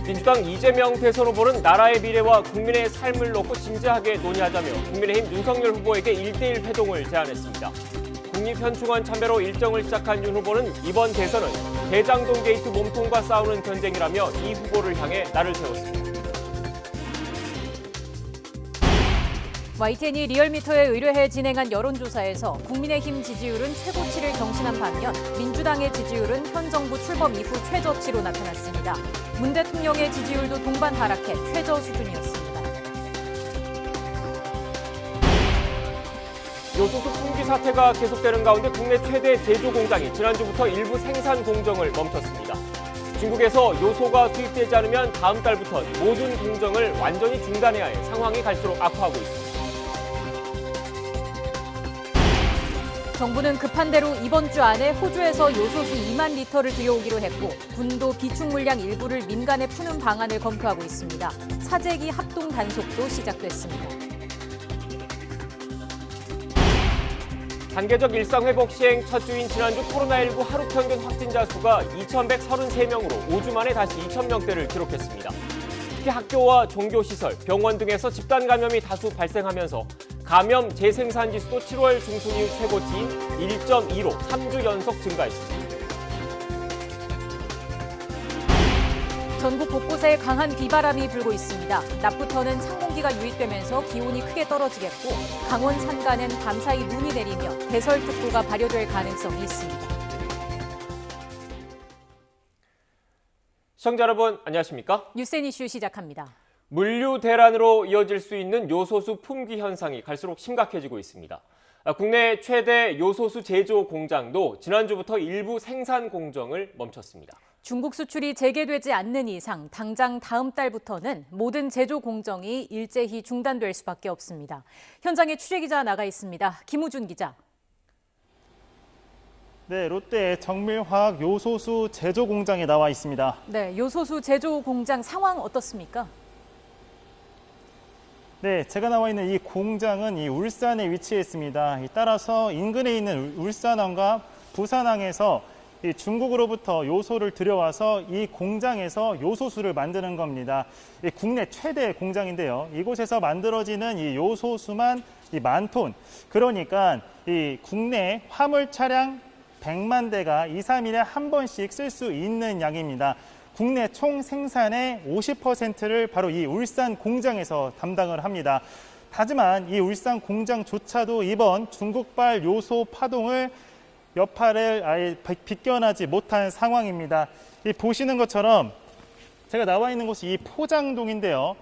민주당 이재명 대선 후보는 나라의 미래와 국민의 삶을 놓고 진지하게 논의하자며 국민의힘 윤석열 후보에게 1대1 회동을 제안했습니다. 국립현충원 참배로 일정을 시작한 윤 후보는 이번 대선은 대장동 게이트 몸통과 싸우는 전쟁이라며 이 후보를 향해 날을 세웠습니다. YTN이 리얼미터에 의뢰해 진행한 여론조사에서 국민의힘 지지율은 최고치를 경신한 반면 민주당의 지지율은 현 정부 출범 이후 최저치로 나타났습니다. 문 대통령의 지지율도 동반 하락해 최저 수준이었습니다. 요소수 품귀 사태가 계속되는 가운데 국내 최대 제조 공장이 지난주부터 일부 생산 공정을 멈췄습니다. 중국에서 요소가 수입되지 않으면 다음 달부터 모든 공정을 완전히 중단해야 해 상황이 갈수록 악화하고 있습니다. 정부는 급한 대로 이번 주 안에 호주에서 요소수 2만 리터를 들여오기로 했고 군도 비축 물량 일부를 민간에 푸는 방안을 검토하고 있습니다. 사재기 합동 단속도 시작됐습니다. 단계적 일상회복 시행 첫 주인 지난주 코로나19 하루 평균 확진자 수가 2,133명으로 5주 만에 다시 2,000명대를 기록했습니다. 특히 학교와 종교시설, 병원 등에서 집단 감염이 다수 발생하면서 감염 재생산 지수도 7월 중순 이후 최고치인 1.2로 3주 연속 증가했습니다. 전국 곳곳에 강한 비바람이 불고 있습니다. 낮부터는 찬공기가 유입되면서 기온이 크게 떨어지겠고 강원 산간은 밤사이 눈이 내리며 대설특보가 발효될 가능성이 있습니다. 시청자 여러분 안녕하십니까? 뉴스앤 이슈 시작합니다. 물류 대란으로 이어질 수 있는 요소수 품귀 현상이 갈수록 심각해지고 있습니다. 국내 최대 요소수 제조 공장도 지난주부터 일부 생산 공정을 멈췄습니다. 중국 수출이 재개되지 않는 이상 당장 다음 달부터는 모든 제조 공정이 일제히 중단될 수밖에 없습니다. 현장에 취재기자 나가 있습니다. 김우준 기자. 네, 롯데 정밀화학 요소수 제조 공장에 나와 있습니다. 네, 요소수 제조 공장 상황 어떻습니까? 네, 제가 나와 있는 이 공장은 이 울산에 위치해 있습니다. 따라서 인근에 있는 울산항과 부산항에서 이 중국으로부터 요소를 들여와서 이 공장에서 요소수를 만드는 겁니다. 이 국내 최대 공장인데요. 이곳에서 만들어지는 이 요소수만 이 10,000톤. 그러니까 이 국내 화물 차량 100만 대가 2, 3일에 한 번씩 쓸 수 있는 양입니다. 국내 총 생산의 50%를 바로 이 울산 공장에서 담당을 합니다. 하지만 이 울산 공장조차도 이번 중국발 요소 파동을 여파를 아예 비껴나지 못한 상황입니다. 이 보시는 것처럼 제가 나와 있는 곳이 이 포장동인데요.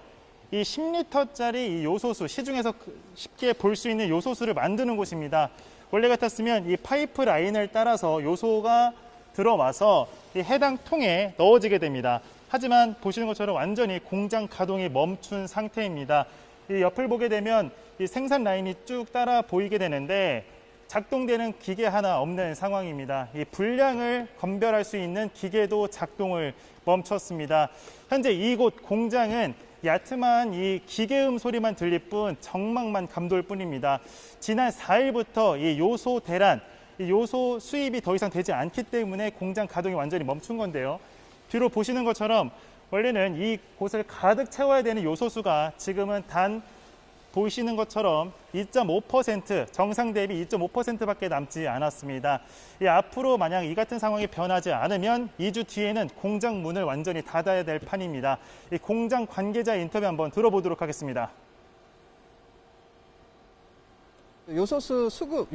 이 10리터짜리 이 요소수, 시중에서 쉽게 볼 수 있는 요소수를 만드는 곳입니다. 원래 같았으면 이 파이프 라인을 따라서 요소가 들어와서 이 해당 통에 넣어지게 됩니다. 하지만 보시는 것처럼 완전히 공장 가동이 멈춘 상태입니다. 이 옆을 보게 되면 이 생산 라인이 쭉 따라 보이게 되는데 작동되는 기계 하나 없는 상황입니다. 이 분량을 검별할 수 있는 기계도 작동을 멈췄습니다. 현재 이곳 공장은 얕은 이 기계음 소리만 들릴 뿐 정막만 감돌 뿐입니다. 지난 4일부터 이 요소 대란, 이 요소 수입이 더 이상 되지 않기 때문에 공장 가동이 완전히 멈춘 건데요. 뒤로 보시는 것처럼 원래는 이 곳을 가득 채워야 되는 요소수가 지금은 단 보시는 것처럼 2.5% 정상 대비 2.5%밖에 남지 않았습니다. 앞으로 만약 이 같은 상황이 변하지 않으면 2주 뒤에는 공장 문을 완전히 닫아야 될 판입니다. 이 공장 관계자 인터뷰 한번 들어보도록 하겠습니다. 요소 수급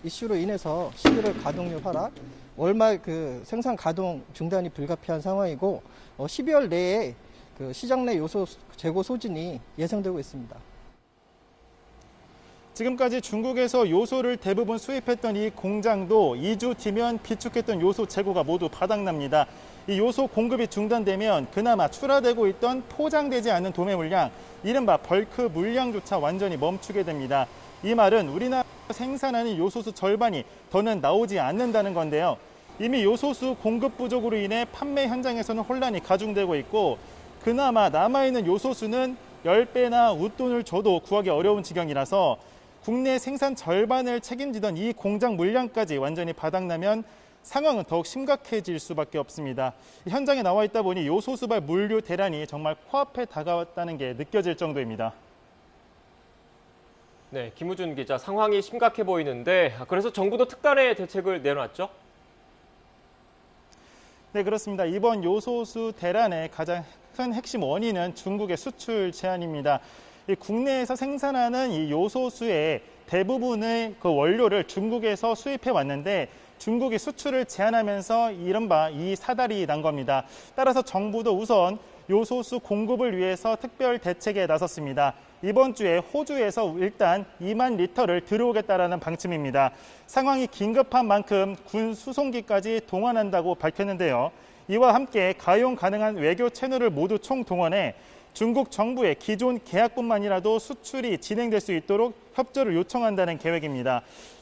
이슈로 인해서 11월 가동률 하락, 월말 생산 가동 중단이 불가피한 상황이고 12월 내에 시장 내 요소 재고 소진이 예상되고 있습니다. 지금까지 중국에서 요소를 대부분 수입했던 이 공장도 2주 뒤면 비축했던 요소 재고가 모두 바닥납니다. 이 요소 공급이 중단되면 그나마 출하되고 있던 포장되지 않은 도매 물량, 이른바 벌크 물량조차 완전히 멈추게 됩니다. 이 말은 우리나라 생산하는 요소수 절반이 더는 나오지 않는다는 건데요. 이미 요소수 공급 부족으로 인해 판매 현장에서는 혼란이 가중되고 있고 그나마 남아있는 요소수는 10배나 웃돈을 줘도 구하기 어려운 지경이라서 국내 생산 절반을 책임지던 이 공장 물량까지 완전히 바닥나면 상황은 더욱 심각해질 수밖에 없습니다. 현장에 나와 있다 보니 요소수발 물류 대란이 정말 코앞에 다가왔다는 게 느껴질 정도입니다. 네, 김우준 기자, 상황이 심각해 보이는데 그래서 정부도 특단의 대책을 내놨죠? 네, 그렇습니다. 이번 요소수 대란의 가장 큰 핵심 원인은 중국의 수출 제한입니다. 국내에서 생산하는 이 요소수의 대부분의 그 원료를 중국에서 수입해 왔는데 중국이 수출을 제한하면서 이른바 이 사달이 난 겁니다. 따라서 정부도 우선 요소수 공급을 위해서 특별 대책에 나섰습니다. 이번 주에 호주에서 일단 2만 리터를 들여오겠다라는 방침입니다. 상황이 긴급한 만큼 군 수송기까지 동원한다고 밝혔는데요. 이와 함께 가용 가능한 외교 채널을 모두 총동원해 중국 정부의 기존 계약뿐만이라도 수출이 진행될 수 있도록 협조를 요청한다는 계획입니다.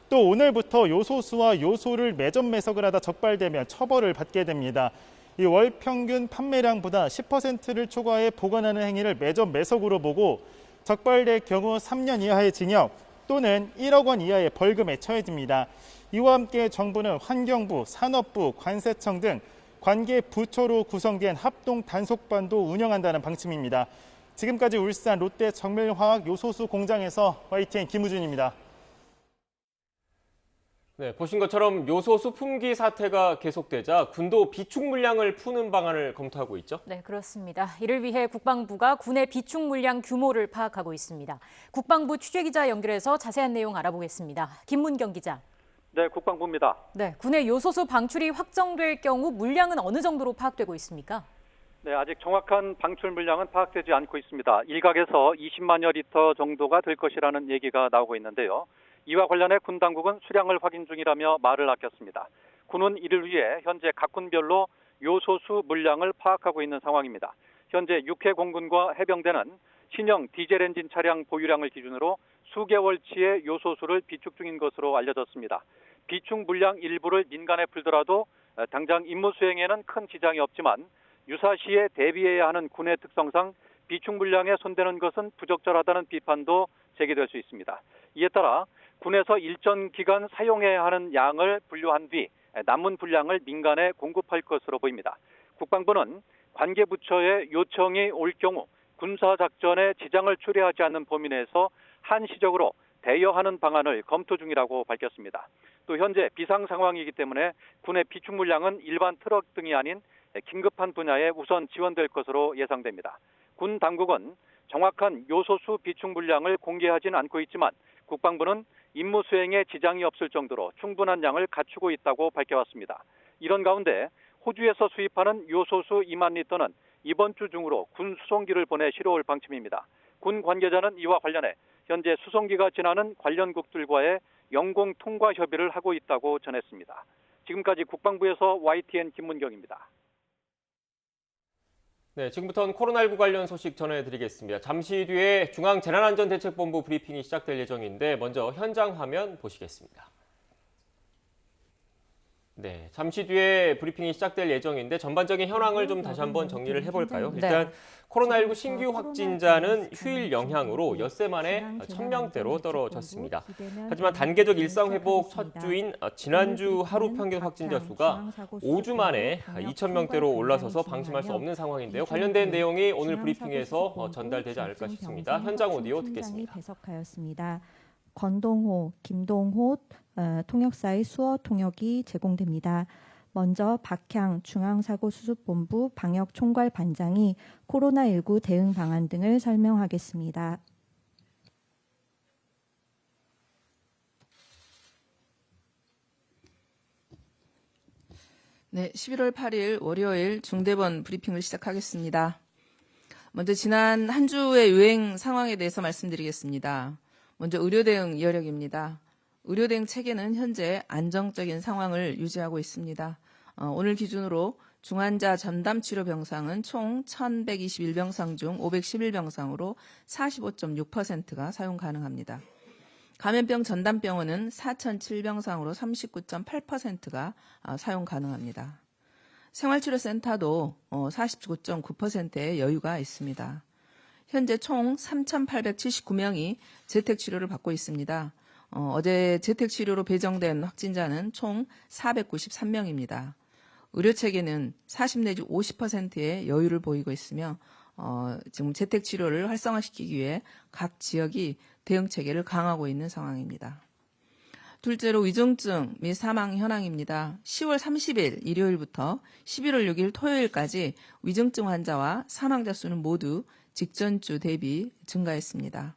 또 오늘부터 요소수와 요소를 매점 매석을 하다 적발되면 처벌을 받게 됩니다. 이 월 평균 판매량보다 10%를 초과해 보관하는 행위를 매점 매석으로 보고 적발될 경우 3년 이하의 징역 또는 1억 원 이하의 벌금에 처해집니다. 이와 함께 정부는 환경부, 산업부, 관세청 등 관계 부처로 구성된 합동 단속반도 운영한다는 방침입니다. 지금까지 울산 롯데 정밀화학 요소수 공장에서 YTN 김우준입니다. 네, 보신 것처럼 요소수 품귀 사태가 계속되자 군도 비축 물량을 푸는 방안을 검토하고 있죠? 네, 그렇습니다. 이를 위해 국방부가 군의 비축 물량 규모를 파악하고 있습니다. 국방부 취재기자 연결해서 자세한 내용 알아보겠습니다. 김문경 기자. 네, 국방부입니다. 네, 군의 요소수 방출이 확정될 경우 물량은 어느 정도로 파악되고 있습니까? 네, 아직 정확한 방출 물량은 파악되지 않고 있습니다. 일각에서 20만여 리터 정도가 될 것이라는 얘기가 나오고 있는데요. 이와 관련해 군 당국은 수량을 확인 중이라며 말을 아꼈습니다. 군은 이를 위해 현재 각 군별로 요소수 물량을 파악하고 있는 상황입니다. 현재 육해 공군과 해병대는 신형 디젤 엔진 차량 보유량을 기준으로 수개월치의 요소수를 비축 중인 것으로 알려졌습니다. 비축 물량 일부를 민간에 풀더라도 당장 임무 수행에는 큰 지장이 없지만 유사시에 대비해야 하는 군의 특성상 비축 물량에 손대는 것은 부적절하다는 비판도 제기될 수 있습니다. 이에 따라 군에서 일정 기간 사용해야 하는 양을 분류한 뒤 남은 분량을 민간에 공급할 것으로 보입니다. 국방부는 관계부처의 요청이 올 경우 군사작전에 지장을 초래하지 않는 범위 내에서 한시적으로 대여하는 방안을 검토 중이라고 밝혔습니다. 또 현재 비상 상황이기 때문에 군의 비축 물량은 일반 트럭 등이 아닌 긴급한 분야에 우선 지원될 것으로 예상됩니다. 군 당국은 정확한 요소수 비축 물량을 공개하지는 않고 있지만 국방부는 임무 수행에 지장이 없을 정도로 충분한 양을 갖추고 있다고 밝혀왔습니다. 이런 가운데 호주에서 수입하는 요소수 2만 리터는 이번 주 중으로 군 수송기를 보내 실어올 방침입니다. 군 관계자는 이와 관련해 현재 수송기가 지나는 관련국들과의 영공 통과 협의를 하고 있다고 전했습니다. 지금까지 국방부에서 YTN 김문경입니다. 네, 지금부터는 코로나19 관련 소식 전해드리겠습니다. 잠시 뒤에 중앙재난안전대책본부 브리핑이 시작될 예정인데 먼저 현장 화면 보시겠습니다. 네, 잠시 뒤에 브리핑이 시작될 예정인데 전반적인 현황을 좀 다시 한번 정리를 해볼까요? 일단 코로나19 신규 확진자는 휴일 영향으로 엿새 만에 1,000명대로 떨어졌습니다. 하지만 단계적 일상 회복 첫 주인 지난주 하루 평균 확진자 수가 5주 만에 2,000명대로 올라서서 방심할 수 없는 상황인데요. 관련된 내용이 오늘 브리핑에서 전달되지 않을까 싶습니다. 현장 오디오 듣겠습니다. 권동호, 김동호 통역사의 수어 통역이 제공됩니다. 먼저 박향 중앙사고수습본부 방역총괄반장이 코로나19 대응 방안 등을 설명하겠습니다. 네, 11월 8일 월요일 중대본 브리핑을 시작하겠습니다. 먼저 지난 한 주의 유행 상황에 대해서 말씀드리겠습니다. 먼저 의료 대응 여력입니다. 의료 대응 체계는 현재 안정적인 상황을 유지하고 있습니다. 오늘 기준으로 중환자 전담 치료 병상은 총 1,121병상 중 511병상으로 45.6%가 사용 가능합니다. 감염병 전담병원은 4,007병상으로 39.8%가 사용 가능합니다. 생활치료센터도 49.9%의 여유가 있습니다. 현재 총 3,879명이 재택치료를 받고 있습니다. 어제 재택치료로 배정된 확진자는 총 493명입니다. 의료체계는 40 내지 50%의 여유를 보이고 있으며 지금 재택치료를 활성화시키기 위해 각 지역이 대응체계를 강화하고 있는 상황입니다. 둘째로 위중증 및 사망 현황입니다. 10월 30일 일요일부터 11월 6일 토요일까지 위중증 환자와 사망자 수는 모두 직전주 대비 증가했습니다.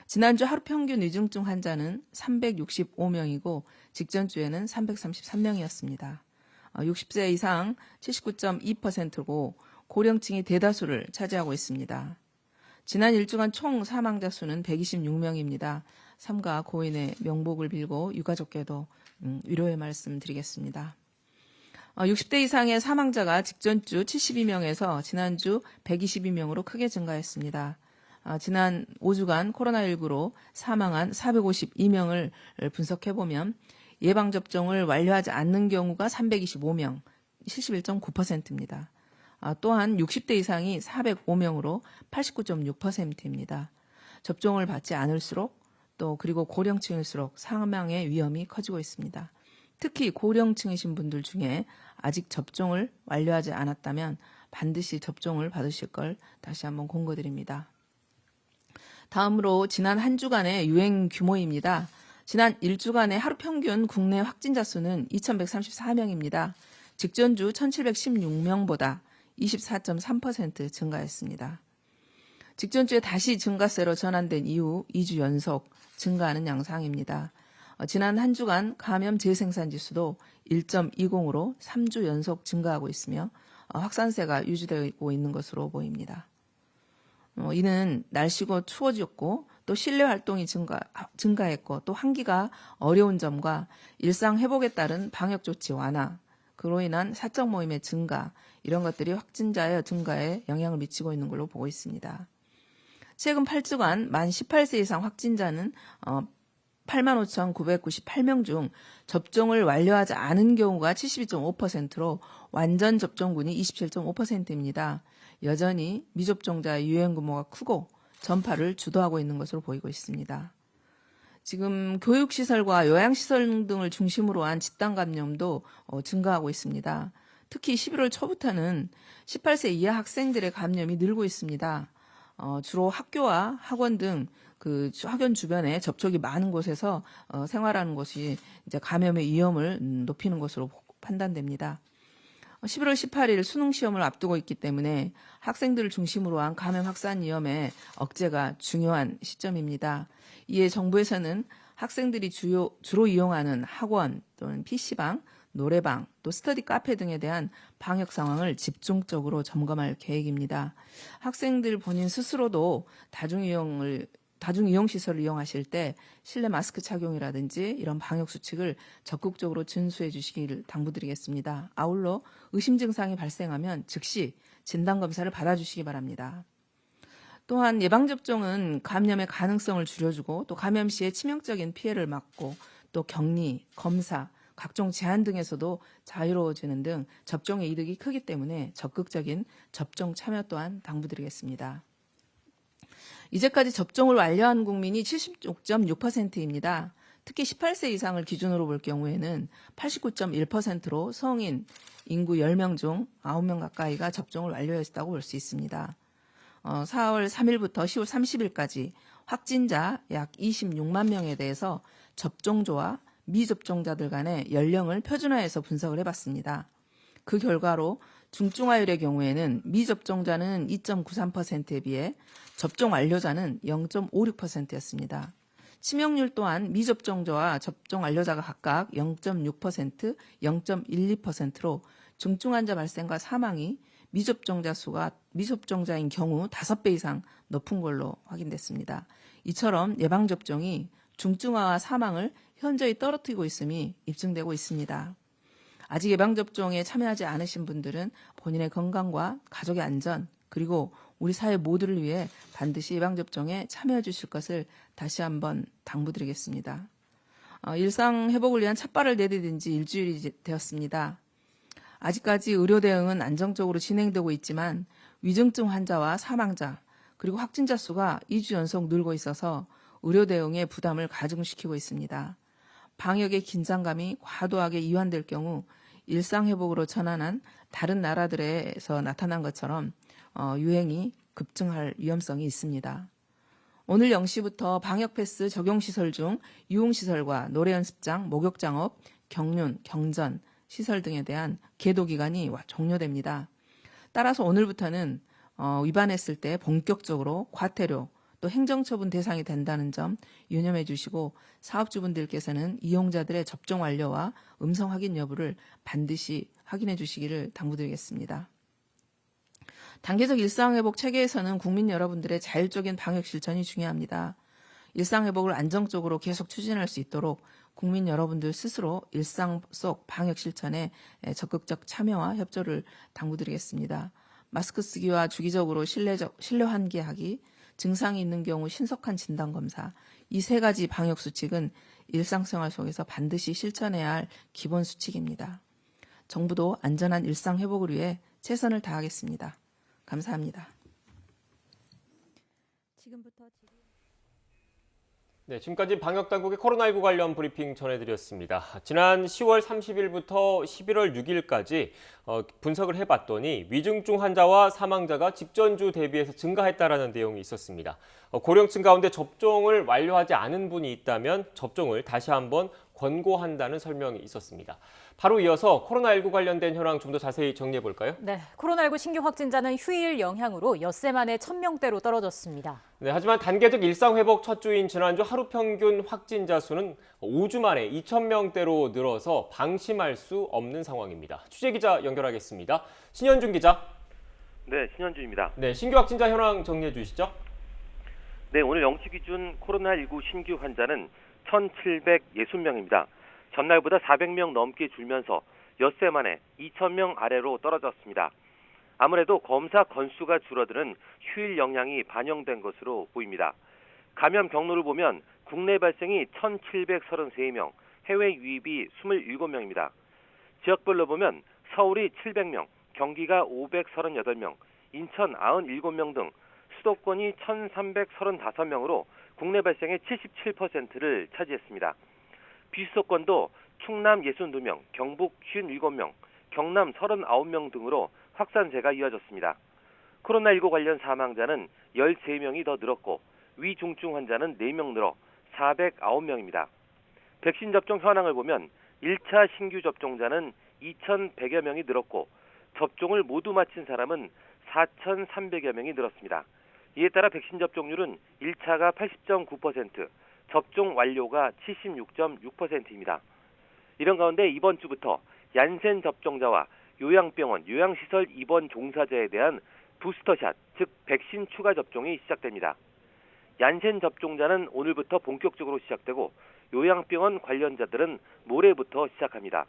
지난주 하루 평균 위중증 환자는 365명이고 직전주에는 333명이었습니다. 60세 이상 79.2%고 고령층이 대다수를 차지하고 있습니다. 지난 일주간 총 사망자 수는 126명입니다. 삼가 고인의 명복을 빌고 유가족께도 위로의 말씀 드리겠습니다. 60대 이상의 사망자가 직전주 72명에서 지난주 122명으로 크게 증가했습니다. 지난 5주간 코로나19로 사망한 452명을 분석해보면 예방접종을 완료하지 않는 경우가 325명, 71.9%입니다. 또한 60대 이상이 405명으로 89.6%입니다. 접종을 받지 않을수록 또 그리고 고령층일수록 사망의 위험이 커지고 있습니다. 특히 고령층이신 분들 중에 아직 접종을 완료하지 않았다면 반드시 접종을 받으실 걸 다시 한번 공고드립니다. 다음으로 지난 한 주간의 유행 규모입니다. 지난 1주간의 하루 평균 국내 확진자 수는 2,134명입니다. 직전주 1,716명보다 24.3% 증가했습니다. 직전주에 다시 증가세로 전환된 이후 2주 연속 증가하는 양상입니다. 지난 한 주간 감염 재생산 지수도 1.20으로 3주 연속 증가하고 있으며 확산세가 유지되고 있는 것으로 보입니다. 이는 날씨가 추워졌고 또 실내 활동이 증가했고 또 환기가 어려운 점과 일상 회복에 따른 방역 조치 완화, 그로 인한 사적 모임의 증가, 이런 것들이 확진자의 증가에 영향을 미치고 있는 걸로 보고 있습니다. 최근 8주간 만 18세 이상 확진자는 85,998명 중 접종을 완료하지 않은 경우가 72.5%로 완전 접종군이 27.5%입니다. 여전히 미접종자 유행 규모가 크고 전파를 주도하고 있는 것으로 보이고 있습니다. 지금 교육시설과 요양시설 등을 중심으로 한 집단 감염도 증가하고 있습니다. 특히 11월 초부터는 18세 이하 학생들의 감염이 늘고 있습니다. 주로 학교와 학원 등 그 학원 주변에 접촉이 많은 곳에서 생활하는 것이 이제 감염의 위험을 높이는 것으로 판단됩니다. 11월 18일 수능 시험을 앞두고 있기 때문에 학생들을 중심으로 한 감염 확산 위험의 억제가 중요한 시점입니다. 이에 정부에서는 학생들이 주로 이용하는 학원 또는 PC방, 노래방, 또 스터디 카페 등에 대한 방역 상황을 집중적으로 점검할 계획입니다. 학생들 본인 스스로도 다중이용시설을 이용하실 때 실내 마스크 착용이라든지 이런 방역 수칙을 적극적으로 준수해 주시길 당부드리겠습니다. 아울러 의심 증상이 발생하면 즉시 진단검사를 받아주시기 바랍니다. 또한 예방접종은 감염의 가능성을 줄여주고 또 감염 시에 치명적인 피해를 막고 또 격리, 검사, 각종 제한 등에서도 자유로워지는 등 접종의 이득이 크기 때문에 적극적인 접종 참여 또한 당부드리겠습니다. 이제까지 접종을 완료한 국민이 76.6%입니다. 특히 18세 이상을 기준으로 볼 경우에는 89.1%로 성인 인구 10명 중 9명 가까이가 접종을 완료했다고 볼 수 있습니다. 4월 3일부터 10월 30일까지 확진자 약 26만 명에 대해서 접종조와 미접종자들 간의 연령을 표준화해서 분석을 해봤습니다. 그 결과로 중증화율의 경우에는 미접종자는 2.93%에 비해 접종 완료자는 0.56%였습니다. 치명률 또한 미접종자와 접종 완료자가 각각 0.6%, 0.12%로 중증 환자 발생과 사망이 미접종자인 경우 5배 이상 높은 걸로 확인됐습니다. 이처럼 예방접종이 중증화와 사망을 현저히 떨어뜨리고 있음이 입증되고 있습니다. 아직 예방접종에 참여하지 않으신 분들은 본인의 건강과 가족의 안전 그리고 우리 사회 모두를 위해 반드시 예방접종에 참여해 주실 것을 다시 한번 당부드리겠습니다. 일상 회복을 위한 첫발을 내디딘 지 일주일이 되었습니다. 아직까지 의료 대응은 안정적으로 진행되고 있지만 위중증 환자와 사망자 그리고 확진자 수가 2주 연속 늘고 있어서 의료 대응에 부담을 가중시키고 있습니다. 방역의 긴장감이 과도하게 이완될 경우 일상회복으로 전환한 다른 나라들에서 나타난 것처럼 유행이 급증할 위험성이 있습니다. 오늘 0시부터 방역패스 적용시설 중 유흥시설과 노래연습장, 목욕장업, 경륜, 경전, 시설 등에 대한 계도기간이 종료됩니다. 따라서 오늘부터는 위반했을 때 본격적으로 과태료 또 행정처분 대상이 된다는 점 유념해 주시고 사업주분들께서는 이용자들의 접종 완료와 음성 확인 여부를 반드시 확인해 주시기를 당부드리겠습니다. 단계적 일상회복 체계에서는 국민 여러분들의 자율적인 방역 실천이 중요합니다. 일상회복을 안정적으로 계속 추진할 수 있도록 국민 여러분들 스스로 일상 속 방역 실천에 적극적 참여와 협조를 당부드리겠습니다. 마스크 쓰기와 주기적으로 실내 환기하기, 증상이 있는 경우 신속한 진단검사, 이 세 가지 방역 수칙은 일상생활 속에서 반드시 실천해야 할 기본 수칙입니다. 정부도 안전한 일상 회복을 위해 최선을 다하겠습니다. 감사합니다. 네, 지금까지 방역당국의 코로나19 관련 브리핑 전해드렸습니다. 지난 10월 30일부터 11월 6일까지 분석을 해봤더니 위중증 환자와 사망자가 직전주 대비해서 증가했다라는 내용이 있었습니다. 고령층 가운데 접종을 완료하지 않은 분이 있다면 접종을 다시 한번 권고한다는 설명이 있었습니다. 바로 이어서 코로나19 관련된 현황 좀 더 자세히 정리해 볼까요? 네, 코로나19 신규 확진자는 휴일 영향으로 엿새 만에 1000명대로 떨어졌습니다. 네, 하지만 단계적 일상회복 첫 주인 지난주 하루 평균 확진자 수는 5주 만에 2000명대로 늘어서 방심할 수 없는 상황입니다. 취재기자 연결하겠습니다. 신현준 기자. 네, 신현준입니다. 네, 신규 확진자 현황 정리해 주시죠. 네, 오늘 0시 기준 코로나19 신규 환자는 1760명입니다. 전날보다 400명 넘게 줄면서 엿새 만에 2000명 아래로 떨어졌습니다. 아무래도 검사 건수가 줄어드는 휴일 영향이 반영된 것으로 보입니다. 감염 경로를 보면 국내 발생이 1733명, 해외 유입이 27명입니다. 지역별로 보면 서울이 700명, 경기가 538명, 인천 97명 등 수도권이 1335명으로 국내 발생의 77%를 차지했습니다. 비수도권도 충남 62명, 경북 57명, 경남 39명 등으로 확산세가 이어졌습니다. 코로나19 관련 사망자는 13명이 더 늘었고 위중증 환자는 4명 늘어 409명입니다. 백신 접종 현황을 보면 1차 신규 접종자는 2100여 명이 늘었고 접종을 모두 마친 사람은 4300여 명이 늘었습니다. 이에 따라 백신 접종률은 1차가 80.9%, 접종 완료가 76.6%입니다. 이런 가운데 이번 주부터 얀센 접종자와 요양병원, 요양시설 입원 종사자에 대한 부스터샷, 즉 백신 추가 접종이 시작됩니다. 얀센 접종자는 오늘부터 본격적으로 시작되고 요양병원 관련자들은 모레부터 시작합니다.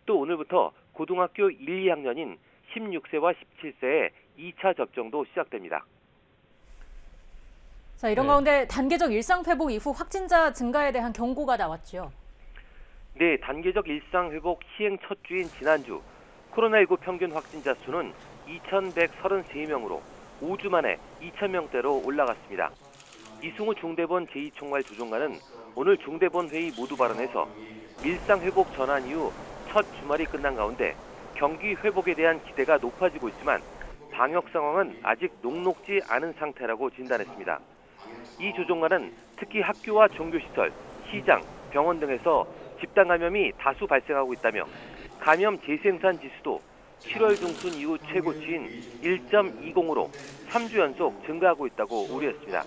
또 오늘부터 고등학교 1, 2학년인 16세와 17세의 2차 접종도 시작됩니다. 자, 이런 가운데 단계적 일상회복 이후 확진자 증가에 대한 경고가 나왔죠. 네, 단계적 일상회복 시행 첫 주인 지난주 코로나19 평균 확진자 수는 2133명으로 5주 만에 2000명대로 올라갔습니다. 이승우 중대본 제2총괄조종관은 오늘 중대본 회의 모두 발언에서 일상회복 전환 이후 첫 주말이 끝난 가운데 경기 회복에 대한 기대가 높아지고 있지만 방역 상황은 아직 녹록지 않은 상태라고 진단했습니다. 이 조종관은 특히 학교와 종교시설, 시장, 병원 등에서 집단 감염이 다수 발생하고 있다며 감염 재생산 지수도 7월 중순 이후 최고치인 1.20으로 3주 연속 증가하고 있다고 우려했습니다.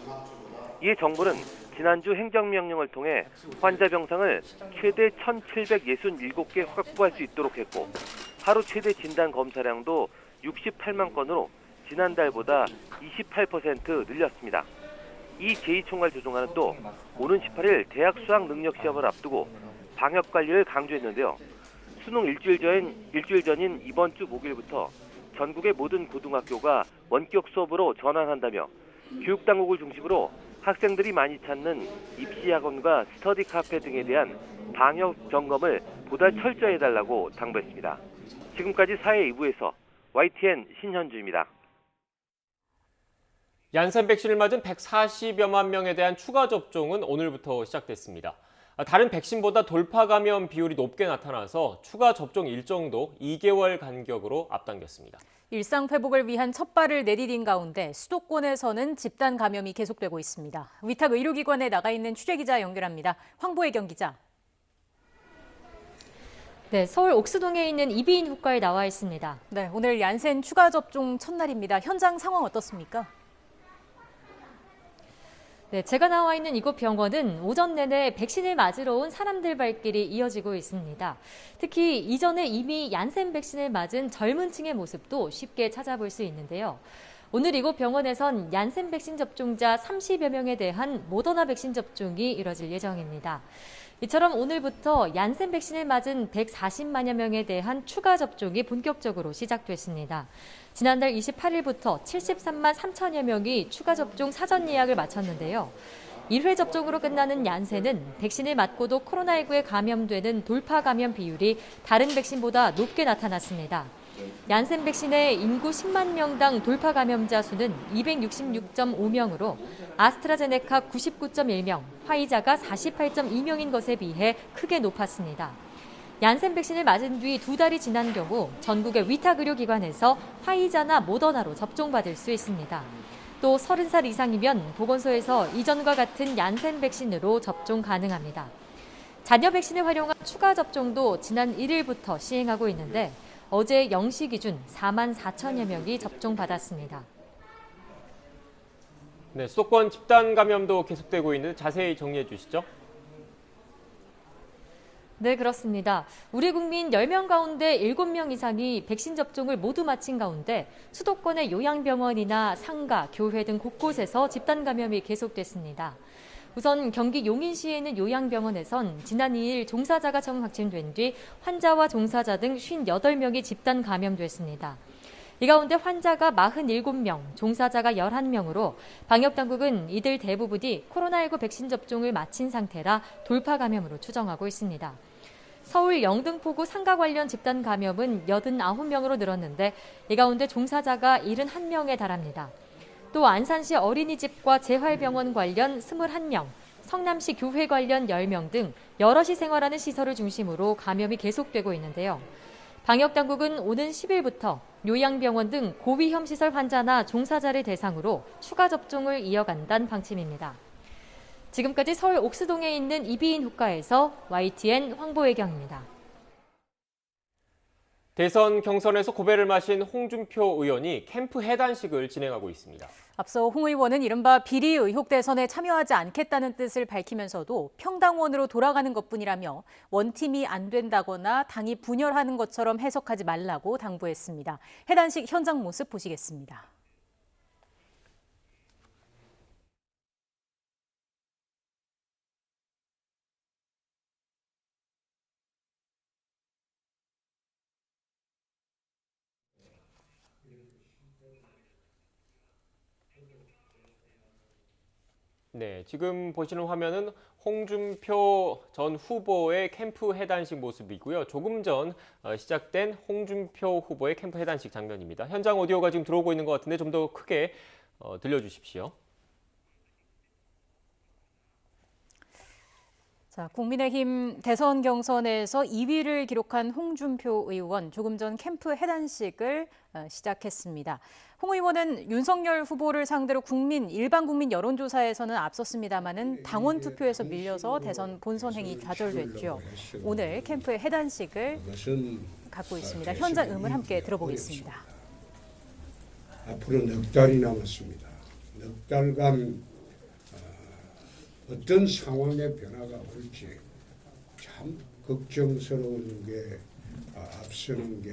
이에 정부는 지난주 행정명령을 통해 환자 병상을 최대 1767개 확보할 수 있도록 했고 하루 최대 진단 검사량도 68만 건으로 지난달보다 28% 늘렸습니다. 이 제2총괄조종관은 또 오는 18일 대학 수학 능력 시험을 앞두고 방역 관리를 강조했는데요. 수능 일주일 전인 이번 주 목요일부터 전국의 모든 고등학교가 원격 수업으로 전환한다며 교육당국을 중심으로 학생들이 많이 찾는 입시학원과 스터디 카페 등에 대한 방역 점검을 보다 철저히 해달라고 당부했습니다. 지금까지 사회 2부에서 YTN 신현주입니다. 얀센 백신을 맞은 140여만 명에 대한 추가 접종은 오늘부터 시작됐습니다. 다른 백신보다 돌파 감염 비율이 높게 나타나서 추가 접종 일정도 2개월 간격으로 앞당겼습니다. 일상 회복을 위한 첫 발을 내디딘 가운데 수도권에서는 집단 감염이 계속되고 있습니다. 위탁 의료기관에 나가 있는 취재기자 연결합니다. 황보혜경 기자. 네, 서울 옥수동에 있는 이비인 후과에 나와 있습니다. 네, 오늘 얀센 추가 접종 첫날입니다. 현장 상황 어떻습니까? 네, 제가 나와 있는 이곳 병원은 오전 내내 백신을 맞으러 온 사람들 발길이 이어지고 있습니다. 특히 이전에 이미 얀센 백신을 맞은 젊은 층의 모습도 쉽게 찾아볼 수 있는데요. 오늘 이곳 병원에선 얀센 백신 접종자 30여 명에 대한 모더나 백신 접종이 이뤄질 예정입니다. 이처럼 오늘부터 얀센 백신을 맞은 140만여 명에 대한 추가 접종이 본격적으로 시작됐습니다. 지난달 28일부터 73만 3천여 명이 추가 접종 사전 예약을 마쳤는데요. 1회 접종으로 끝나는 얀센은 백신을 맞고도 코로나19에 감염되는 돌파 감염 비율이 다른 백신보다 높게 나타났습니다. 얀센 백신의 인구 10만 명당 돌파 감염자 수는 266.5명으로 아스트라제네카 99.1명, 화이자가 48.2명인 것에 비해 크게 높았습니다. 얀센 백신을 맞은 뒤 2달이 지난 경우 전국의 위탁 의료기관에서 화이자나 모더나로 접종받을 수 있습니다. 또 30살 이상이면 보건소에서 이전과 같은 얀센 백신으로 접종 가능합니다. 자녀 백신을 활용한 추가 접종도 지난 1일부터 시행하고 있는데 어제 0시 기준 4만 4천여 명이 접종받았습니다. 네, 수도권 집단 감염도 계속되고 있는데 자세히 정리해 주시죠. 네, 그렇습니다. 우리 국민 10명 가운데 7명 이상이 백신 접종을 모두 마친 가운데 수도권의 요양병원이나 상가, 교회 등 곳곳에서 집단 감염이 계속됐습니다. 우선 경기 용인시에 있는 요양병원에선 지난 2일 종사자가 처음 확진된 뒤 환자와 종사자 등 58명이 집단 감염됐습니다. 이 가운데 환자가 47명, 종사자가 11명으로 방역당국은 이들 대부분이 코로나19 백신 접종을 마친 상태라 돌파 감염으로 추정하고 있습니다. 서울 영등포구 상가 관련 집단 감염은 89명으로 늘었는데 이 가운데 종사자가 71명에 달합니다. 또 안산시 어린이집과 재활병원 관련 21명, 성남시 교회 관련 10명 등 여럿이 생활하는 시설을 중심으로 감염이 계속되고 있는데요. 방역당국은 오는 10일부터 요양병원 등 고위험 시설 환자나 종사자를 대상으로 추가 접종을 이어간다는 방침입니다. 지금까지 서울 옥수동에 있는 이비인 후과에서 YTN 황보혜경입니다. 대선 경선에서 고배를 마신 홍준표 의원이 캠프 해단식을 진행하고 있습니다. 앞서 홍 의원은 이른바 비리 의혹 대선에 참여하지 않겠다는 뜻을 밝히면서도 평당원으로 돌아가는 것뿐이라며 원팀이 안 된다거나 당이 분열하는 것처럼 해석하지 말라고 당부했습니다. 해단식 현장 모습 보시겠습니다. 네, 지금 보시는 화면은 홍준표 전 후보의 캠프 해단식 모습이고요. 조금 전 시작된 홍준표 후보의 캠프 해단식 장면입니다. 현장 오디오가 지금 들어오고 있는 것 같은데 좀 더 크게 들려주십시오. 자, 국민의힘 대선 경선에서 2위를 기록한 홍준표 의원, 조금 전 캠프 해단식을 시작했습니다. 홍 의원은 윤석열 후보를 상대로 일반 국민 여론조사에서는 앞섰습니다마는 당원 투표에서 밀려서 대선 본선 행이 좌절됐죠. 오늘 캠프의 해단식을 갖고 있습니다. 현장 음을 함께 들어보겠습니다. 앞으로 넉 달이 남았습니다. 넉 달간 어떤 상황의 변화가 올지 참 걱정스러운 게 앞서는 게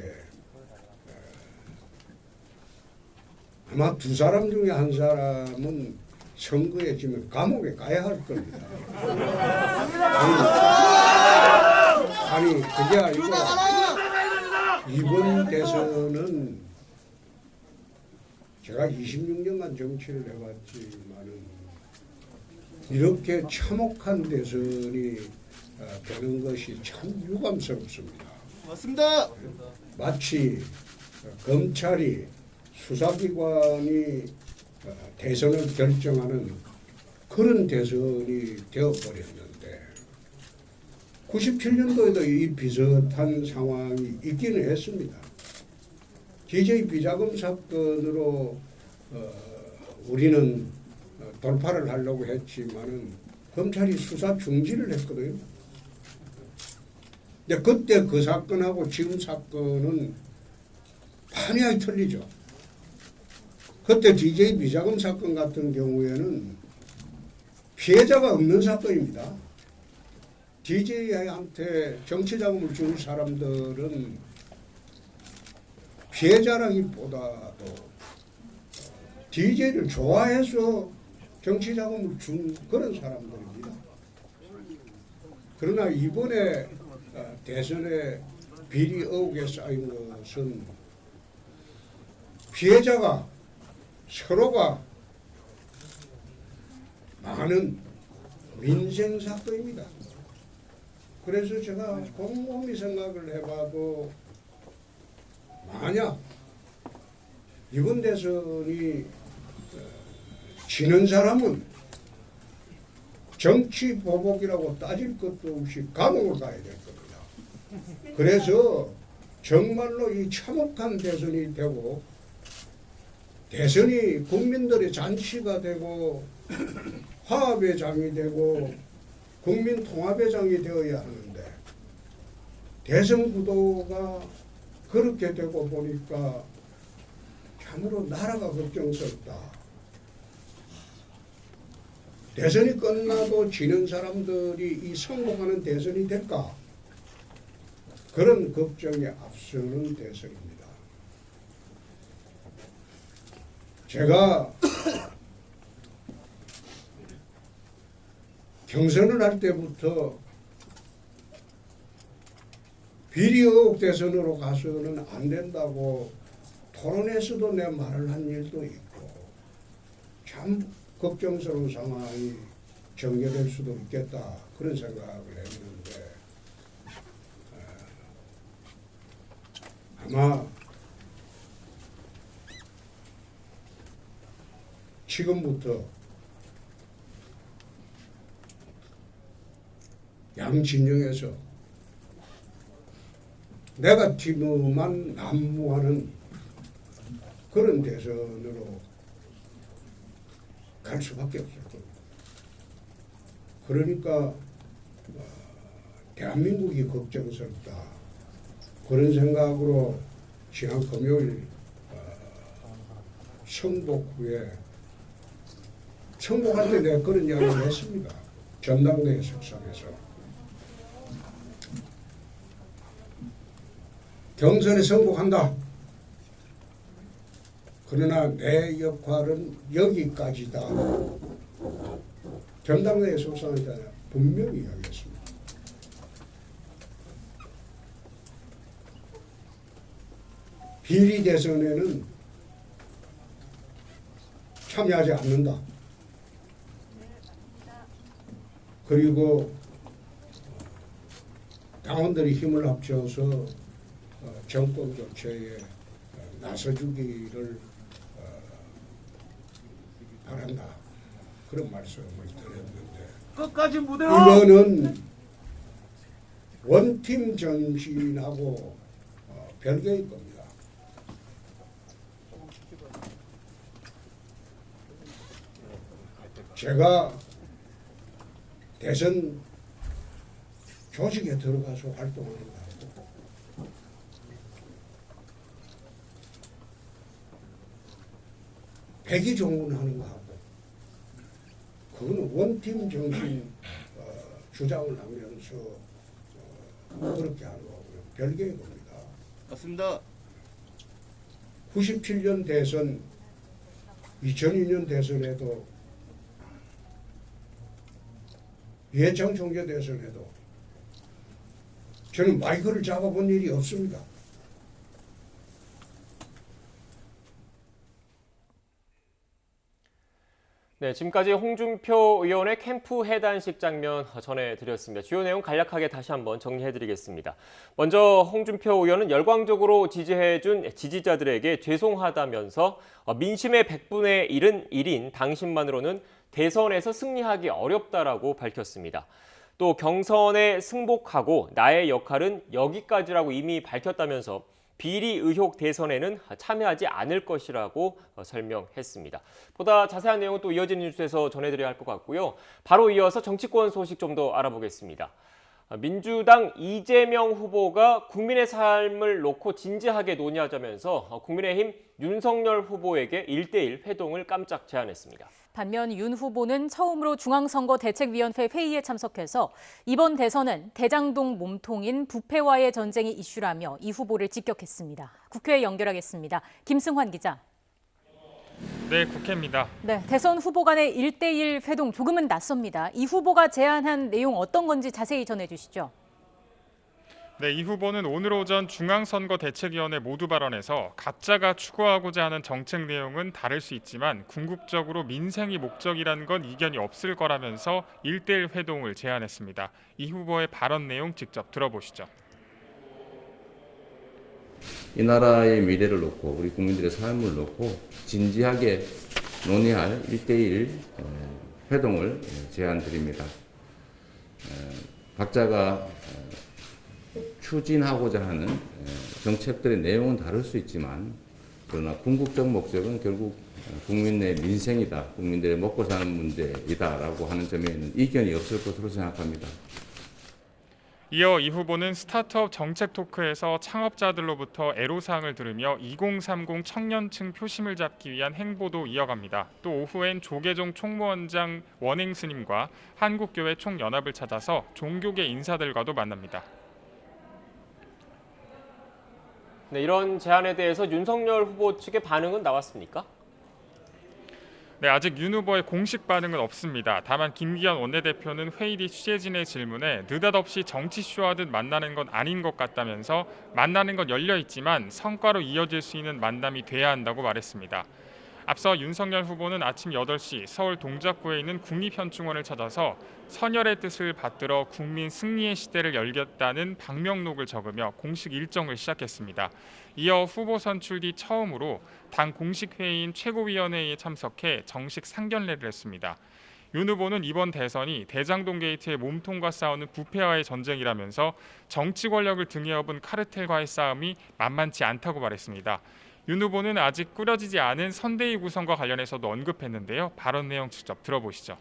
아마 두 사람 중에 한 사람은 선거에 지면 감옥에 가야 할 겁니다. 아니 그게 아니고 이번 대선은 제가 26년간 정치를 해봤지만은 이렇게 참혹한 대선이 되는 것이 참 유감스럽습니다. 맞습니다. 마치 검찰이 수사기관이 대선을 결정하는 그런 대선이 되어버렸는데 97년도에도 이 비슷한 상황이 있기는 했습니다. DJ 비자금 사건으로 우리는 돌파를 하려고 했지만은 검찰이 수사 중지를 했거든요. 근데 그때 그 사건하고 지금 사건은 판이하게 틀리죠. 그때 DJ 비자금 사건 같은 경우에는 피해자가 없는 사건입니다. DJ한테 정치자금을 준 사람들은 피해자라기보다도 DJ를 좋아해서 정치자금을 준 그런 사람들입니다. 그러나 이번에 대선에 비리 의혹에 쌓인 것은 피해자가 서로가 많은 민생 사건입니다. 그래서 제가 곰곰이 생각을 해봐도 만약 이번 대선이 지는 사람은 정치 보복이라고 따질 것도 없이 감옥을 가야 될 겁니다. 그래서 정말로 이 참혹한 대선이 되고 대선이 국민들의 잔치가 되고 화합의 장이 되고 국민 통합의 장이 되어야 하는데 대선 구도가 그렇게 되고 보니까 참으로 나라가 걱정스럽다. 대선이 끝나도 지는 사람들이 이 성공하는 대선이 될까? 그런 걱정에 앞서는 대선입니다. 제가 경선을 할 때부터 비리 의혹 대선으로 가서는 안 된다고 토론에서도 내 말을 한 일도 있고 참 걱정스러운 상황이 전개될 수도 있겠다 그런 생각을 했는데 아마 지금부터 양 진영에서 네거티브만 난무하는 그런 대선으로 갈 수밖에 없을 겁니다. 그러니까 대한민국이 걱정스럽다. 그런 생각으로 지난 금요일 성복 후에 성복할 때 내가 그런 이야기를 했습니다. 전당대회 석상에서. 경선에 성공한다. 그러나 내 역할은 여기까지다. 전당대회 속상하잖아요. 분명히 이야기했습니다. 비리 대선에는 참여하지 않는다. 그리고 당원들이 힘을 합쳐서 정권 교체에 나서주기를 바란다. 그런 말씀을 드렸는데 끝까지 무대로 이거는 원팀 정신하고 별개일 겁니다. 제가 대선 조직에 들어가서 활동하는 거하고 백의 종군하는 거하고 그거는 원팀 정신 주장을 하면서 그렇게 하는 거고요. 별개의 겁니다. 맞습니다. 97년 대선, 2002년 대선에도 이해창 총재 대선에도 저는 마이크를 잡아본 일이 없습니다. 네, 지금까지 홍준표 의원의 캠프 해단식 장면 전해드렸습니다. 주요 내용 간략하게 다시 한번 정리해드리겠습니다. 먼저 홍준표 의원은 열광적으로 지지해준 지지자들에게 죄송하다면서 민심의 100분의 1인 당신만으로는 대선에서 승리하기 어렵다라고 밝혔습니다. 또 경선에 승복하고 나의 역할은 여기까지라고 이미 밝혔다면서 비리 의혹 대선에는 참여하지 않을 것이라고 설명했습니다. 보다 자세한 내용은 또 이어지는 뉴스에서 전해드려야 할 것 같고요. 바로 이어서 정치권 소식 좀 더 알아보겠습니다. 민주당 이재명 후보가 국민의 삶을 놓고 진지하게 논의하자면서 국민의힘 윤석열 후보에게 1대1 회동을 깜짝 제안했습니다. 반면 윤 후보는 처음으로 중앙선거대책위원회 회의에 참석해서 이번 대선은 대장동 몸통인 부패와의 전쟁이 이슈라며 이 후보를 직격했습니다. 국회에 연결하겠습니다. 김승환 기자. 네, 국회입니다. 네, 대선 후보 간의 1대1 회동 조금은 낯섭니다. 이 후보가 제안한 내용 어떤 건지 자세히 전해주시죠. 네, 이 후보는 오늘 오전 중앙선거대책위원회 모두 발언에서 각자가 추구하고자 하는 정책 내용은 다를 수 있지만 궁극적으로 민생이 목적이라는 건 이견이 없을 거라면서 1대1 회동을 제안했습니다. 이 후보의 발언 내용 직접 들어보시죠. 이 나라의 미래를 놓고 우리 국민들의 삶을 놓고 진지하게 논의할 1대1 회동을 제안드립니다. 각자가 추진하고자 하는 정책들의 내용은 다를 수 있지만 그러나 궁극적 목적은 결국 국민의 민생이다, 국민들의 먹고 사는 문제이다라고 하는 점에는 이견이 없을 것으로 생각합니다. 이어 이 후보는 스타트업 정책 토크에서 창업자들로부터 애로사항을 들으며 2030 청년층 표심을 잡기 위한 행보도 이어갑니다. 또 오후엔 조계종 총무원장 원행 스님과 한국교회 총연합을 찾아서 종교계 인사들과도 만납니다. 네, 이런 제안에 대해서 윤석열 후보 측의 반응은 나왔습니까? 네, 아직 윤 후보의 공식 반응은 없습니다. 다만 김기현 원내대표는 회의 뒤 취재진의 질문에 느닷없이 정치쇼하듯 만나는 건 아닌 것 같다면서 만나는 건 열려 있지만 성과로 이어질 수 있는 만남이 돼야 한다고 말했습니다. 앞서 윤석열 후보는 아침 8시 서울 동작구에 있는 국립현충원을 찾아서 선열의 뜻을 받들어 국민 승리의 시대를 열겠다는 방명록을 적으며 공식 일정을 시작했습니다. 이어 후보 선출 뒤 처음으로 당 공식 회의인 최고위원회에 참석해 정식 상견례를 했습니다. 윤 후보는 이번 대선이 대장동 게이트의 몸통과 싸우는 부패와의 전쟁이라면서 정치 권력을 등에 업은 카르텔과의 싸움이 만만치 않다고 말했습니다. 윤 후보는 아직 꾸려지지 않은 선대위 구성과 관련해서도 언급했는데요. 발언 내용 직접 들어보시죠.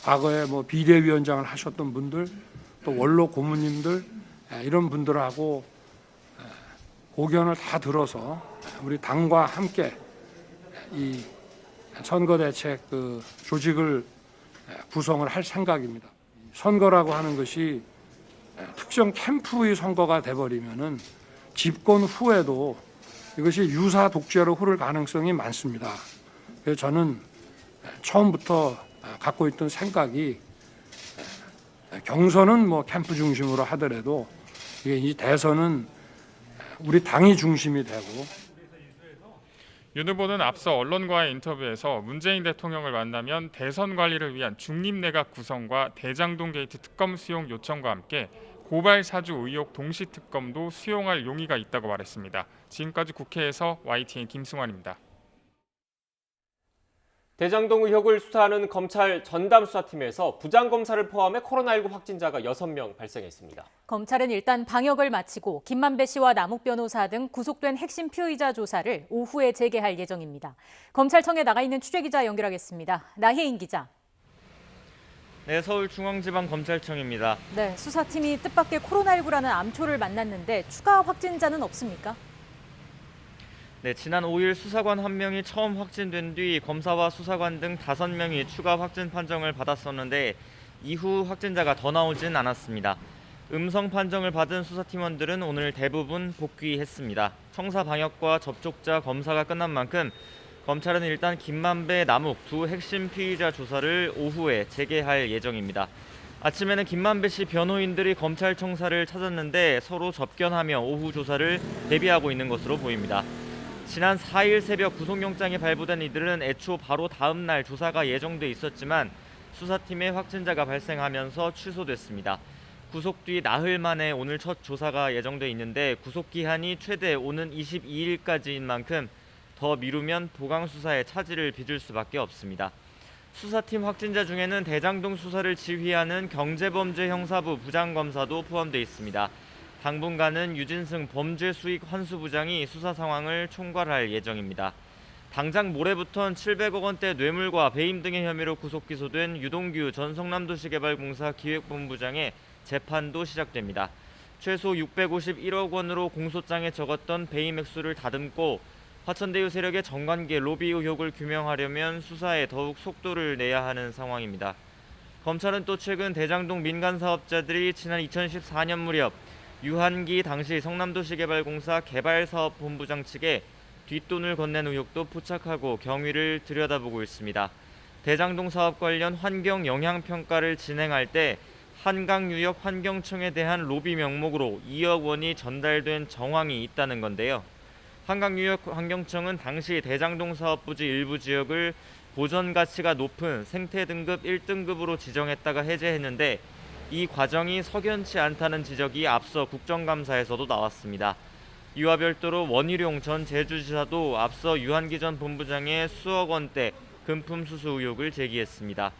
과거에 비대위원장을 하셨던 분들, 또 원로 고문님들 이런 분들하고 고견을 다 들어서 우리 당과 함께 이 선거대책 조직을 구성을 할 생각입니다. 선거라고 하는 것이 특정 캠프의 선거가 돼버리면은 집권 후에도 이것이 유사 독재로 흐를 가능성이 많습니다. 그래서 저는 처음부터 갖고 있던 생각이 경선은 캠프 중심으로 하더라도 이 대선은 우리 당이 중심이 되고. 윤 후보는 앞서 언론과의 인터뷰에서 문재인 대통령을 만나면 대선 관리를 위한 중립내각 구성과 대장동 게이트 특검 수용 요청과 함께 고발 사주 의혹 동시 특검도 수용할 용의가 있다고 말했습니다. 지금까지 국회에서 YTN 김승환입니다. 대장동 의혹을 수사하는 검찰 전담수사팀에서 부장검사를 포함해 코로나19 확진자가 6명 발생했습니다. 검찰은 일단 방역을 마치고 김만배 씨와 남욱 변호사 등 구속된 핵심 피의자 조사를 오후에 재개할 예정입니다. 검찰청에 나가 있는 취재기자 연결하겠습니다. 나혜인 기자. 네, 서울중앙지방검찰청입니다. 네, 수사팀이 뜻밖의 코로나19라는 암초를 만났는데 추가 확진자는 없습니까? 네, 지난 5일 수사관 1명이 처음 확진된 뒤 검사와 수사관 등 5명이 추가 확진 판정을 받았었는데 이후 확진자가 더 나오진 않았습니다. 음성 판정을 받은 수사팀원들은 오늘 대부분 복귀했습니다. 청사 방역과 접촉자 검사가 끝난 만큼 검찰은 일단 김만배, 남욱 두 핵심 피의자 조사를 오후에 재개할 예정입니다. 아침에는 김만배 씨 변호인들이 검찰청사를 찾았는데 서로 접견하며 오후 조사를 대비하고 있는 것으로 보입니다. 지난 4일 새벽 구속영장이 발부된 이들은 애초 바로 다음 날 조사가 예정돼 있었지만 수사팀의 확진자가 발생하면서 취소됐습니다. 구속 뒤 나흘 만에 오늘 첫 조사가 예정돼 있는데 구속 기한이 최대 오는 22일까지인 만큼 더 미루면 보강 수사에 차질을 빚을 수밖에 없습니다. 수사팀 확진자 중에는 대장동 수사를 지휘하는 경제범죄형사부 부장검사도 포함되어 있습니다. 당분간은 유진승 범죄수익환수부장이 수사 상황을 총괄할 예정입니다. 당장 모레부턴 700억 원대 뇌물과 배임 등의 혐의로 구속 기소된 유동규 전 성남도시개발공사 기획본부장의 재판도 시작됩니다. 최소 651억 원으로 공소장에 적었던 배임 액수를 다듬고 화천대유 세력의 정관계 로비 의혹을 규명하려면 수사에 더욱 속도를 내야 하는 상황입니다. 검찰은 또 최근 대장동 민간 사업자들이 지난 2014년 무렵 유한기 당시 성남도시개발공사 개발사업본부장 측에 뒷돈을 건넨 의혹도 포착하고 경위를 들여다보고 있습니다. 대장동 사업 관련 환경 영향 평가를 진행할 때 한강유역 환경청에 대한 로비 명목으로 2억 원이 전달된 정황이 있다는 건데요. 한강유역 환경청은 당시 대장동 사업 부지 일부 지역을 보전 가치가 높은 생태 등급 1등급으로 지정했다가 해제했는데 이 과정이 석연치 않다는 지적이 앞서 국정감사에서도 나왔습니다. 이와 별도로 원희룡 전 제주지사도 앞서 유한기 전 본부장의 수억 원대 금품 수수 의혹을 제기했습니다.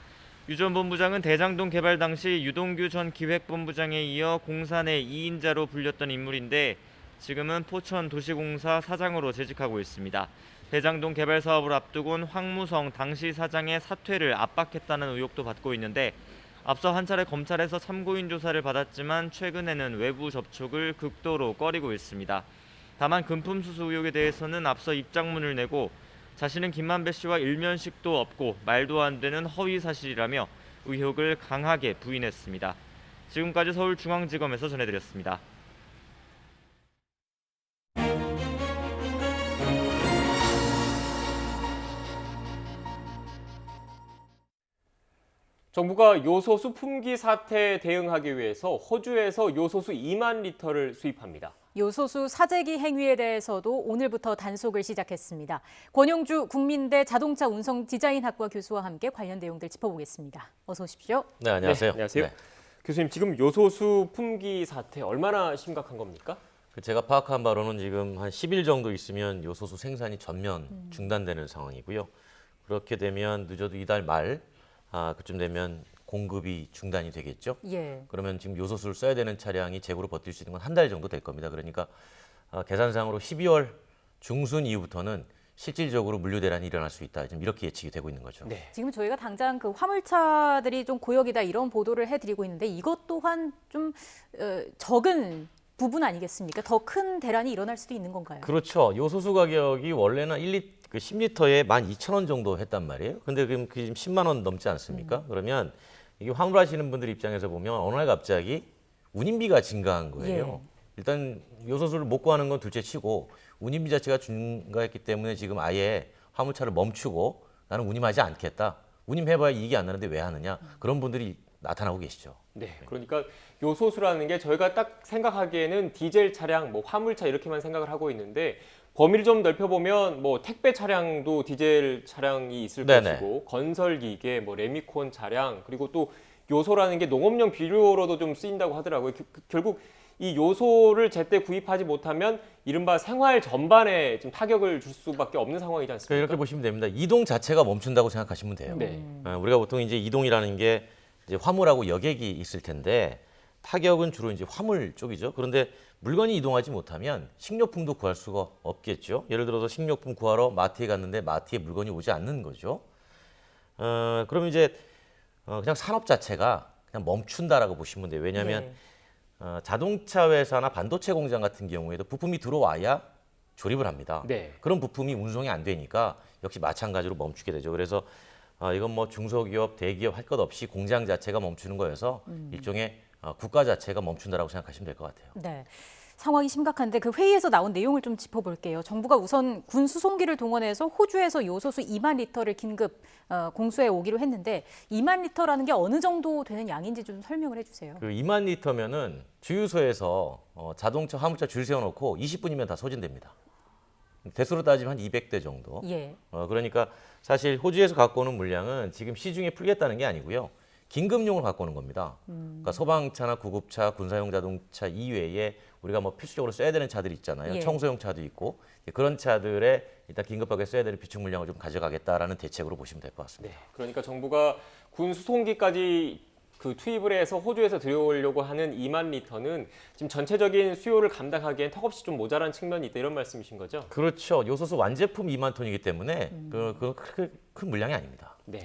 유 전 본부장은 대장동 개발 당시 유동규 전 기획본부장에 이어 공사 내 2인자로 불렸던 인물인데 지금은 포천도시공사 사장으로 재직하고 있습니다. 대장동 개발 사업을 앞두곤 황무성 당시 사장의 사퇴를 압박했다는 의혹도 받고 있는데 앞서 한 차례 검찰에서 참고인 조사를 받았지만 최근에는 외부 접촉을 극도로 꺼리고 있습니다. 다만 금품 수수 의혹에 대해서는 앞서 입장문을 내고 자신은 김만배 씨와 일면식도 없고 말도 안 되는 허위 사실이라며 의혹을 강하게 부인했습니다. 지금까지 서울중앙지검에서 전해드렸습니다. 정부가 요소수 품귀 사태에 대응하기 위해서 호주에서 요소수 2만 리터를 수입합니다. 요소수 사재기 행위에 대해서도 오늘부터 단속을 시작했습니다. 권용주 국민대 자동차 운송 디자인학과 교수와 함께 관련 내용들 짚어보겠습니다. 어서 오십시오. 네, 안녕하세요. 네, 안녕하세요. 교수님, 지금 요소수 품귀 사태 얼마나 심각한 겁니까? 제가 파악한 바로는 지금 한 10일 정도 있으면 요소수 생산이 전면 중단되는 상황이고요. 그렇게 되면 늦어도 이달 말 그쯤 되면 공급이 중단이 되겠죠. 예. 그러면 지금 요소수를 써야 되는 차량이 재고로 버틸 수 있는 건 한 달 정도 될 겁니다. 그러니까 계산상으로 12월 중순 이후부터는 실질적으로 물류 대란이 일어날 수 있다. 지금 이렇게 예측이 되고 있는 거죠. 네. 지금 저희가 당장 그 화물차들이 좀 고역이다 이런 보도를 해드리고 있는데 이것 또한 좀 적은 부분 아니겠습니까? 더 큰 대란이 일어날 수도 있는 건가요? 그렇죠. 요소수 가격이 원래는 10리터에 12,000원 정도 했단 말이에요. 근데 지금 10만 원 넘지 않습니까? 그러면 이게 화물하시는 분들 입장에서 보면 어느 날 갑자기 운임비가 증가한 거예요. 예. 일단 요소수를 못 구하는 건 둘째 치고 운임비 자체가 증가했기 때문에 지금 아예 화물차를 멈추고 나는 운임하지 않겠다. 운임해봐야 이익이 안 나는데 왜 하느냐. 그런 분들이 나타나고 계시죠. 네, 그러니까 요소수라는 게 저희가 딱 생각하기에는 디젤 차량, 화물차 이렇게만 생각을 하고 있는데 범위를 좀 넓혀보면 택배 차량도 디젤 차량이 있을 것이고 건설 기계, 레미콘 차량 그리고 또 요소라는 게 농업용 비료로도 좀 쓰인다고 하더라고요. 결국 이 요소를 제때 구입하지 못하면 이른바 생활 전반에 좀 타격을 줄 수밖에 없는 상황이지 않습니까? 이렇게 보시면 됩니다. 이동 자체가 멈춘다고 생각하시면 돼요. 네. 우리가 보통 이제 이동이라는 게 이제 화물하고 여객이 있을 텐데 타격은 주로 이제 화물 쪽이죠. 그런데 물건이 이동하지 못하면 식료품도 구할 수가 없겠죠. 예를 들어서 식료품 구하러 마트에 갔는데 마트에 물건이 오지 않는 거죠. 그럼 이제 그냥 산업 자체가 그냥 멈춘다라고 보시면 돼요. 왜냐하면 자동차 회사나 반도체 공장 같은 경우에도 부품이 들어와야 조립을 합니다. 네. 그런 부품이 운송이 안 되니까 역시 마찬가지로 멈추게 되죠. 그래서 이건 중소기업, 대기업 할 것 없이 공장 자체가 멈추는 거여서 일종의 국가 자체가 멈춘다라고 생각하시면 될 것 같아요. 네. 상황이 심각한데 그 회의에서 나온 내용을 좀 짚어볼게요. 정부가 우선 군 수송기를 동원해서 호주에서 요소수 2만 리터를 긴급 공수해 오기로 했는데 2만 리터라는 게 어느 정도 되는 양인지 좀 설명을 해주세요. 2만 리터면은 주유소에서 자동차, 화물차 줄 세워놓고 20분이면 다 소진됩니다. 대수로 따지면 한 200대 정도. 예. 그러니까 사실 호주에서 갖고 오는 물량은 지금 시중에 풀겠다는 게 아니고요. 긴급용을 갖고 오는 겁니다. 그러니까 소방차나 구급차, 군사용 자동차 이외에 우리가 뭐 필수적으로 써야 되는 차들이 있잖아요. 예. 청소용 차도 있고 그런 차들에 일단 긴급하게 써야 되는 비축 물량을 좀 가져가겠다라는 대책으로 보시면 될 것 같습니다. 네, 그러니까 정부가 군 수송기까지 그 투입을 해서 호주에서 들여오려고 하는 2만 리터는 지금 전체적인 수요를 감당하기엔 턱없이 좀 모자란 측면이 있다 이런 말씀이신 거죠? 그렇죠. 요소수 완제품 2만 톤이기 때문에 그건 그렇게 큰 물량이 아닙니다. 네.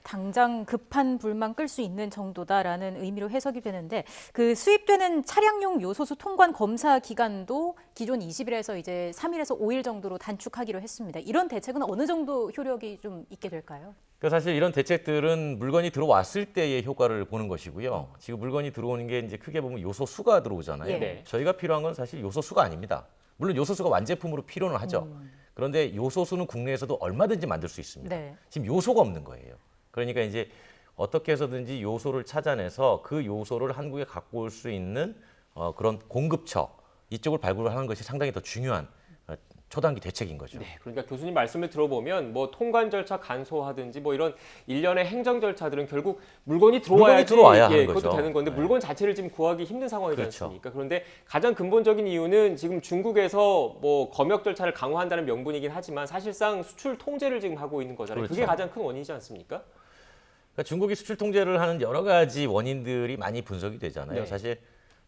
당장 급한 불만 끌 수 있는 정도다라는 의미로 해석이 되는데 그 수입되는 차량용 요소수 통관 검사 기간도 기존 20일에서 이제 3일에서 5일 정도로 단축하기로 했습니다. 이런 대책은 어느 정도 효력이 좀 있게 될까요? 사실 이런 대책들은 물건이 들어왔을 때의 효과를 보는 것이고요. 지금 물건이 들어오는 게 이제 크게 보면 요소수가 들어오잖아요. 예. 네. 저희가 필요한 건 사실 요소수가 아닙니다. 물론 요소수가 완제품으로 필요는 하죠. 그런데 요소수는 국내에서도 얼마든지 만들 수 있습니다. 네. 지금 요소가 없는 거예요. 그러니까 이제 어떻게 해서든지 요소를 찾아내서 그 요소를 한국에 갖고 올 수 있는 그런 공급처 이쪽을 발굴하는 것이 상당히 더 중요한 초단기 대책인 거죠. 네, 그러니까 교수님 말씀을 들어보면 뭐 통관 절차 간소화든지 뭐 이런 일련의 행정 절차들은 결국 물건이 들어와야지 들어와야 하는 그것도 거죠. 되는 건데 네. 물건 자체를 지금 구하기 힘든 상황이지 그렇죠. 않습니까? 그런데 가장 근본적인 이유는 지금 중국에서 뭐 검역 절차를 강화한다는 명분이긴 하지만 사실상 수출 통제를 지금 하고 있는 거잖아요. 그게 그렇죠. 가장 큰 원인이지 않습니까? 그러니까 중국이 수출 통제를 하는 여러 가지 원인들이 많이 분석이 되잖아요. 네. 사실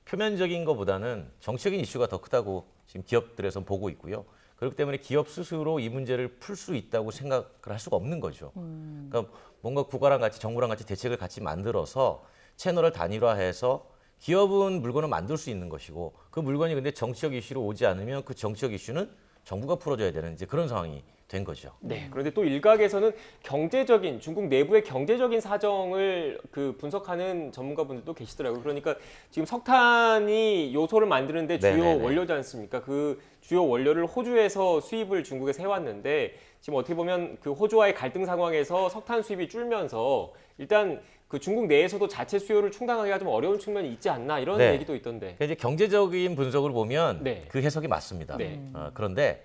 표면적인 것보다는 정치적인 이슈가 더 크다고 지금 기업들에서 보고 있고요. 그렇기 때문에 기업 스스로 이 문제를 풀 수 있다고 생각을 할 수가 없는 거죠. 그러니까 뭔가 국가랑 같이 정부랑 같이 대책을 같이 만들어서 채널을 단일화해서 기업은 물건을 만들 수 있는 것이고 그 물건이 근데 정치적 이슈로 오지 않으면 그 정치적 이슈는 정부가 풀어줘야 되는 이제 그런 상황이 된 거죠. 네. 그런데 또 일각에서는 경제적인 중국 내부의 경제적인 사정을 그 분석하는 전문가분들도 계시더라고요. 그러니까 지금 석탄이 요소를 만드는데 주요 네네네. 원료지 않습니까? 그 주요 원료를 호주에서 수입을 중국에서 해왔는데 지금 어떻게 보면 그 호주와의 갈등 상황에서 석탄 수입이 줄면서 일단 그 중국 내에서도 자체 수요를 충당하기가 좀 어려운 측면이 있지 않나 이런 네. 얘기도 있던데. 그러니까 이제 경제적인 분석을 보면 네. 그 해석이 맞습니다. 네. 그런데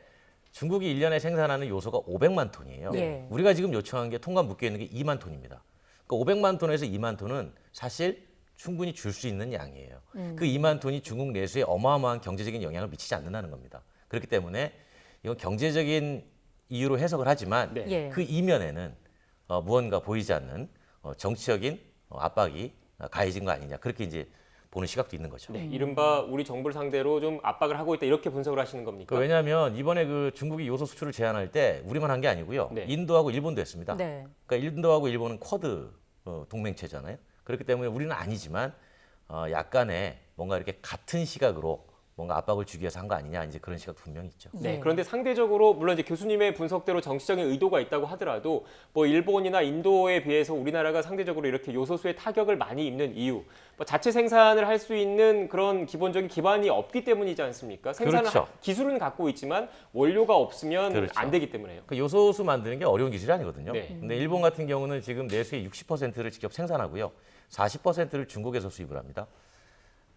중국이 1년에 생산하는 요소가 500만 톤이에요. 네. 우리가 지금 요청한 게 통관 묶여 있는 게 2만 톤입니다. 그러니까 500만 톤에서 2만 톤은 사실 충분히 줄 수 있는 양이에요. 그 2만 톤이 중국 내수에 어마어마한 경제적인 영향을 미치지 않는다는 겁니다. 그렇기 때문에 이건 경제적인 이유로 해석을 하지만 네. 예. 그 이면에는 무언가 보이지 않는 정치적인 압박이 가해진 거 아니냐 그렇게 이제 보는 시각도 있는 거죠. 네, 이른바 우리 정부를 상대로 좀 압박을 하고 있다 이렇게 분석을 하시는 겁니까? 왜냐하면 이번에 그 중국이 요소 수출을 제한할 때 우리만 한 게 아니고요. 네. 인도하고 일본도 했습니다. 네. 그러니까 인도하고 일본은 쿼드 동맹체잖아요. 그렇기 때문에 우리는 아니지만 약간의 뭔가 이렇게 같은 시각으로 뭔가 압박을 주기 위해서 한 거 아니냐 이제 그런 시각도 분명히 있죠. 네, 예. 그런데 상대적으로 물론 이제 교수님의 분석대로 정치적인 의도가 있다고 하더라도 뭐 일본이나 인도에 비해서 우리나라가 상대적으로 이렇게 요소수의 타격을 많이 입는 이유, 뭐 자체 생산을 할 수 있는 그런 기본적인 기반이 없기 때문이지 않습니까? 생산을 그렇죠. 기술은 갖고 있지만 원료가 없으면 그렇죠. 안 되기 때문에요. 그 요소수 만드는 게 어려운 기술이 아니거든요. 네. 근데 일본 같은 경우는 지금 내수의 60%를 직접 생산하고요. 40%를 중국에서 수입을 합니다.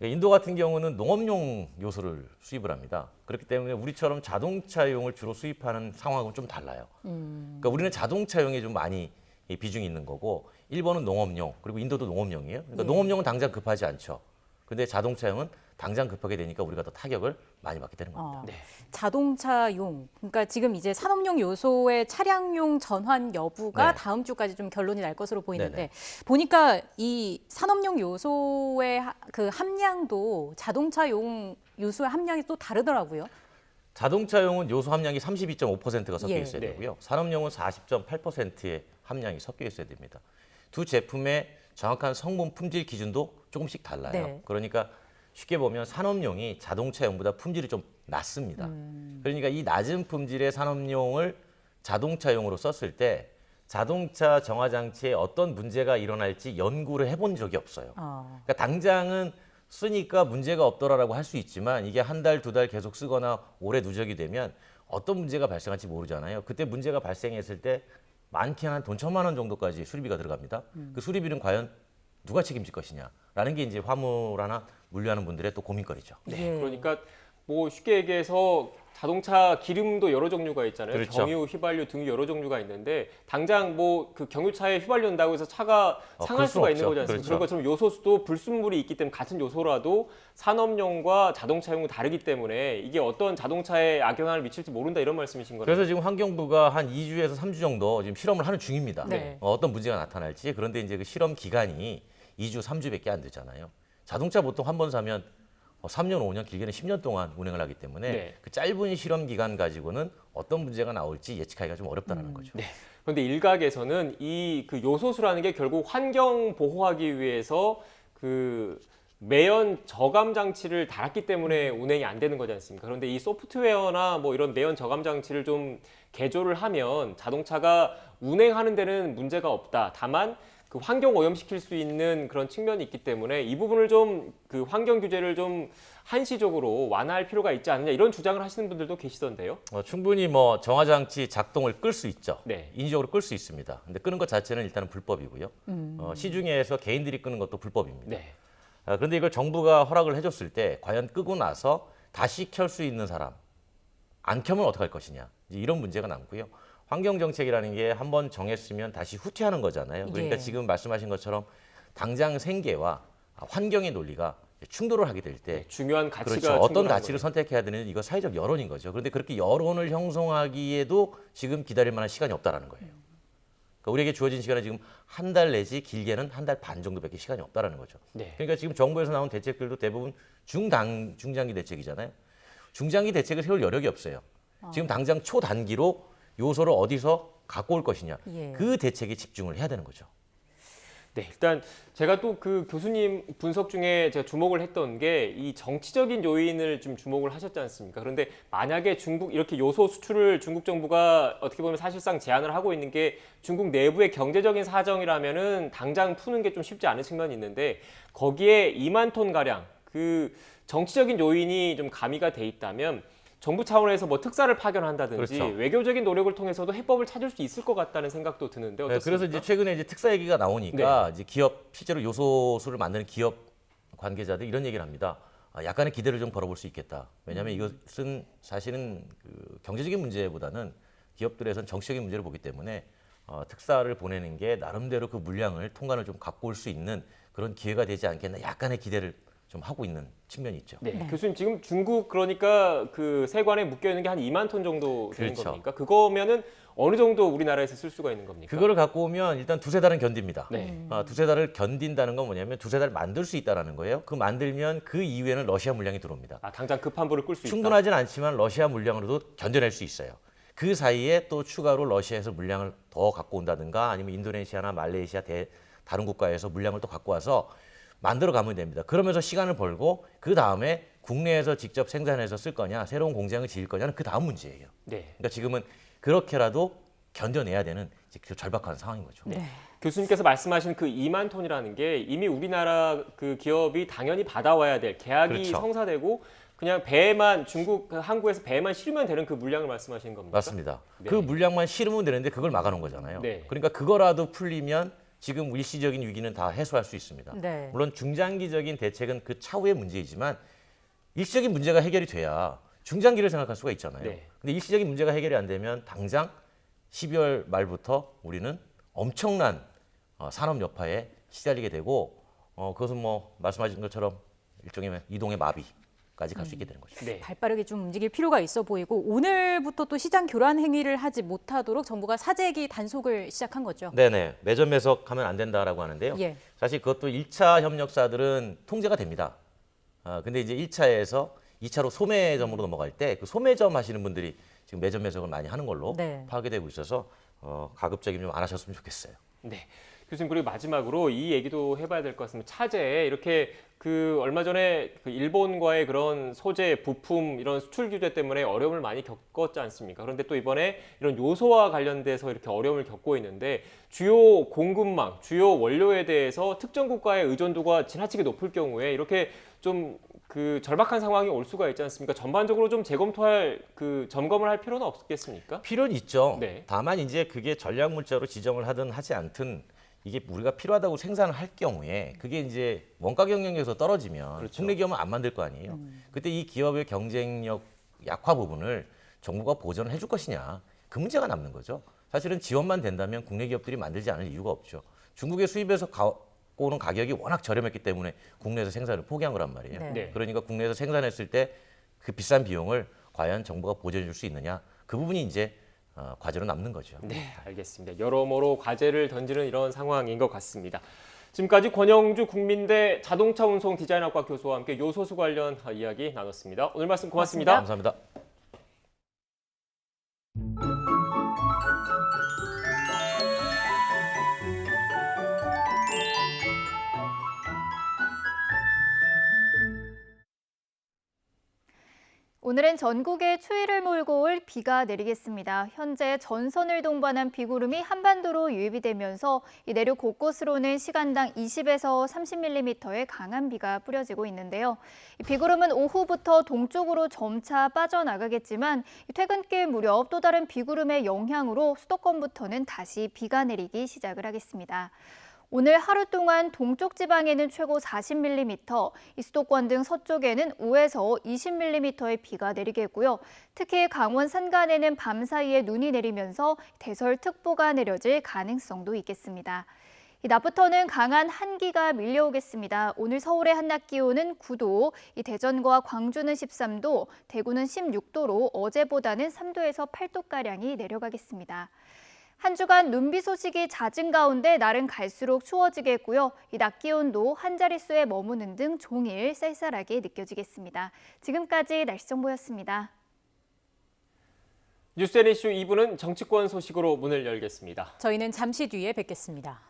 인도 같은 경우는 농업용 요소를 수입을 합니다. 그렇기 때문에 우리처럼 자동차용을 주로 수입하는 상황은 좀 달라요. 그러니까 우리는 자동차용에 좀 많이 비중이 있는 거고 일본은 농업용 그리고 인도도 농업용이에요. 그러니까 예. 농업용은 당장 급하지 않죠. 근데 자동차용은 당장 급하게 되니까 우리가 더 타격을 많이 받게 되는 겁니다. 네. 자동차용, 그러니까 지금 이제 산업용 요소의 차량용 전환 여부가 네. 다음 주까지 좀 결론이 날 것으로 보이는데 네네. 보니까 이 산업용 요소의 그 함량도 자동차용 요소의 함량이 또 다르더라고요. 자동차용은 요소 함량이 32.5%가 섞여 예. 있어야 네. 되고요. 산업용은 40.8%의 함량이 섞여 있어야 됩니다. 두 제품의 정확한 성분 품질 기준도 조금씩 달라요. 네. 그러니까 쉽게 보면 산업용이 자동차용보다 품질이 좀 낮습니다. 그러니까 이 낮은 품질의 산업용을 자동차용으로 썼을 때 자동차 정화 장치에 어떤 문제가 일어날지 연구를 해본 적이 없어요. 그러니까 당장은 쓰니까 문제가 없더라라고 할 수 있지만 이게 한 달, 두 달 계속 쓰거나 오래 누적이 되면 어떤 문제가 발생할지 모르잖아요. 그때 문제가 발생했을 때 많게는 한 돈 1,000만 원 정도까지 수리비가 들어갑니다. 그 수리비는 과연 누가 책임질 것이냐라는 게 이제 화물 하나 물류하는 분들의 또 고민거리죠. 네, 예. 그러니까 뭐 쉽게 얘기해서 자동차 기름도 여러 종류가 있잖아요. 그렇죠. 경유, 휘발유 등이 여러 종류가 있는데 당장 뭐 그 경유차에 휘발유온다고 해서 차가 상할 수가 있는 거지 않습니까? 그렇죠. 그런 것처럼 요소수도 불순물이 있기 때문에 같은 요소라도 산업용과 자동차용은 다르기 때문에 이게 어떤 자동차에 악영향을 미칠지 모른다 이런 말씀이신 거예요. 그래서 지금 환경부가 한 2주에서 3주 정도 지금 실험을 하는 중입니다. 네. 어떤 문제가 나타날지. 그런데 이제 그 실험 기간이 2주, 3주밖에 안 되잖아요. 자동차 보통 한 번 사면 3년, 5년, 길게는 10년 동안 운행을 하기 때문에 네. 그 짧은 실험 기간 가지고는 어떤 문제가 나올지 예측하기가 좀 어렵다는 거죠. 네. 그런데 일각에서는 이 그 요소수라는 게 결국 환경 보호하기 위해서 그 매연 저감 장치를 달았기 때문에 운행이 안 되는 거지 않습니까? 그런데 이 소프트웨어나 뭐 이런 매연 저감 장치를 좀 개조를 하면 자동차가 운행하는 데는 문제가 없다. 다만 그 환경 오염시킬 수 있는 그런 측면이 있기 때문에 이 부분을 좀 그 환경 규제를 좀 한시적으로 완화할 필요가 있지 않느냐 이런 주장을 하시는 분들도 계시던데요. 충분히 뭐 정화장치 작동을 끌 수 있죠. 네. 인위적으로 끌 수 있습니다. 근데 끄는 것 자체는 일단은 불법이고요. 시중에서 개인들이 끄는 것도 불법입니다. 네. 그런데 이걸 정부가 허락을 해줬을 때 과연 끄고 나서 다시 켤 수 있는 사람, 안 켜면 어떡할 것이냐 이런 문제가 남고요. 환경정책이라는 게 한번 정했으면 다시 후퇴하는 거잖아요. 그러니까 예. 지금 말씀하신 것처럼 당장 생계와 환경의 논리가 충돌을 하게 될 때 중요한 가치가 그렇죠. 어떤 충돌하는 가치를 선택해야 되는지 이거 사회적 여론인 거죠. 그런데 그렇게 여론을 형성하기에도 지금 기다릴 만한 시간이 없다라는 거예요. 그러니까 우리에게 주어진 시간은 지금 한 달 내지 길게는 한 달 반 정도밖에 시간이 없다라는 거죠. 네. 그러니까 지금 정부에서 나온 대책들도 대부분 중장기 대책이잖아요. 중장기 대책을 세울 여력이 없어요. 지금 당장 초단기로 요소를 어디서 갖고 올 것이냐. 예. 그 대책에 집중을 해야 되는 거죠. 네, 일단 제가 또 그 교수님 분석 중에 제가 주목을 했던 게 이 정치적인 요인을 좀 주목을 하셨지 않습니까? 그런데 만약에 중국 이렇게 요소 수출을 중국 정부가 어떻게 보면 사실상 제한을 하고 있는 게 중국 내부의 경제적인 사정이라면은 당장 푸는 게 좀 쉽지 않은 측면이 있는데 거기에 2만 톤 가량 그 정치적인 요인이 좀 가미가 돼 있다면 정부 차원에서 뭐 특사를 파견한다든지 그렇죠. 외교적인 노력을 통해서도 해법을 찾을 수 있을 것 같다는 생각도 드는데 어떻습니까? 네, 그래서 이제 최근에 이제 특사 얘기가 나오니까 이제 기업 실제로 요소수를 만드는 기업 관계자들 이런 얘기를 합니다. 약간의 기대를 좀 걸어볼 수 있겠다. 왜냐하면 이것은 사실은 그 경제적인 문제보다는 기업들에서는 정치적인 문제를 보기 때문에 특사를 보내는 게 나름대로 그 물량을 통관을 좀 갖고 올 수 있는 그런 기회가 되지 않겠나 약간의 기대를 좀 하고 있는 측면이 있죠. 네. 교수님 지금 중국 그러니까 그 세관에 묶여 있는 게 한 2만 톤 정도 되는 그렇죠. 겁니까? 그거면은 어느 정도 우리나라에서 쓸 수가 있는 겁니까? 그거를 갖고 오면 일단 두세 달은 견딥니다. 네. 두세 달을 견딘다는 건 뭐냐면 두세 달 만들 수 있다는 거예요. 그 만들면 그 이후에는 러시아 물량이 들어옵니다. 당장 급한 불을 끌 수 있다. 충분하진 않지만 러시아 물량으로도 견뎌낼 수 있어요. 그 사이에 또 추가로 러시아에서 물량을 더 갖고 온다든가 아니면 인도네시아나 말레이시아 다른 국가에서 물량을 또 갖고 와서 만들어 가면 됩니다. 그러면서 시간을 벌고 그 다음에 국내에서 직접 생산해서 쓸 거냐, 새로운 공장을 지을 거냐는 그 다음 문제예요. 네. 그러니까 지금은 그렇게라도 견뎌내야 되는 이제 그 절박한 상황인 거죠. 네. 교수님께서 말씀하신 그 2만 톤이라는 게 이미 우리나라 그 기업이 당연히 받아와야 될 계약이 그렇죠. 성사되고 그냥 배에만 항구에서 배에만 실으면 되는 그 물량을 말씀하시는 겁니까? 맞습니다. 네. 그 물량만 실으면 되는데 그걸 막아놓은 거잖아요. 네. 그러니까 그거라도 풀리면 지금 일시적인 위기는 다 해소할 수 있습니다. 네. 물론 중장기적인 대책은 그 차후의 문제이지만 일시적인 문제가 해결이 돼야 중장기를 생각할 수가 있잖아요. 네. 근데 일시적인 문제가 해결이 안 되면 당장 12월 말부터 우리는 엄청난 산업 여파에 시달리게 되고 그것은 뭐 말씀하신 것처럼 일종의 이동의 마비까지 갈 수 있게 되는 거죠. 네. 발빠르게 좀 움직일 필요가 있어 보이고 오늘부터 또 시장 교란 행위를 하지 못하도록 정부가 사재기 단속을 시작한 거죠. 네네. 매점 매석하면 안 된다라고 하는데요. 예. 사실 그것도 1차 협력사들은 통제가 됩니다. 근데 이제 1차에서 2차로 소매점으로 넘어갈 때 그 소매점 하시는 분들이 지금 매점 매석을 많이 하는 걸로 네. 파악이 되고 있어서 가급적이면 좀 안 하셨으면 좋겠어요. 네. 교수님 그리고 마지막으로 이 얘기도 해봐야 될 것 같습니다. 차제 이렇게 그 얼마 전에 그 일본과의 그런 소재, 부품 이런 수출 규제 때문에 어려움을 많이 겪었지 않습니까? 그런데 또 이번에 이런 요소와 관련돼서 이렇게 어려움을 겪고 있는데 주요 공급망, 주요 원료에 대해서 특정 국가의 의존도가 지나치게 높을 경우에 이렇게 좀 그 절박한 상황이 올 수가 있지 않습니까? 전반적으로 좀 재검토할 그 점검을 할 필요는 없겠습니까? 필요는 있죠. 네. 다만 이제 그게 전략 물자로 지정을 하든 하지 않든 이게 우리가 필요하다고 생산을 할 경우에 그게 이제 원가 경쟁력에서 떨어지면 그렇죠. 국내 기업은 안 만들 거 아니에요. 그때 이 기업의 경쟁력 약화 부분을 정부가 보전을 해줄 것이냐, 그 문제가 남는 거죠. 사실은 지원만 된다면 국내 기업들이 만들지 않을 이유가 없죠. 중국의 수입에서 갖고 오는 가격이 워낙 저렴했기 때문에 국내에서 생산을 포기한 거란 말이에요. 네. 그러니까 국내에서 생산했을 때 그 비싼 비용을 과연 정부가 보전해 줄 수 있느냐, 그 부분이 이제 과제로 남는 거죠. 네, 알겠습니다. 여러모로 과제를 던지는 이런 상황인 것 같습니다. 지금까지 권영주 국민대 자동차 운송 디자인학과 교수와 함께 요소수 관련 이야기 나눴습니다. 오늘 말씀 고맙습니다. 감사합니다. 오늘은 전국에 추위를 몰고 올 비가 내리겠습니다. 현재 전선을 동반한 비구름이 한반도로 유입이 되면서 이 내륙 곳곳으로는 시간당 20에서 30mm의 강한 비가 뿌려지고 있는데요. 이 비구름은 오후부터 동쪽으로 점차 빠져나가겠지만 퇴근길 무렵 또 다른 비구름의 영향으로 수도권부터는 다시 비가 내리기 시작을 하겠습니다. 오늘 하루 동안 동쪽 지방에는 최고 40mm, 이 수도권 등 서쪽에는 5에서 20mm의 비가 내리겠고요. 특히 강원 산간에는 밤 사이에 눈이 내리면서 대설특보가 내려질 가능성도 있겠습니다. 낮부터는 강한 한기가 밀려오겠습니다. 오늘 서울의 한낮 기온은 9도, 이 대전과 광주는 13도, 대구는 16도로 어제보다는 3도에서 8도가량이 내려가겠습니다. 한 주간 눈비 소식이 잦은 가운데 날은 갈수록 추워지겠고요. 이 낮 기온도 한 자릿수에 머무는 등 종일 쌀쌀하게 느껴지겠습니다. 지금까지 날씨 정보였습니다. 뉴스앤이슈 2부는 정치권 소식으로 문을 열겠습니다. 저희는 잠시 뒤에 뵙겠습니다.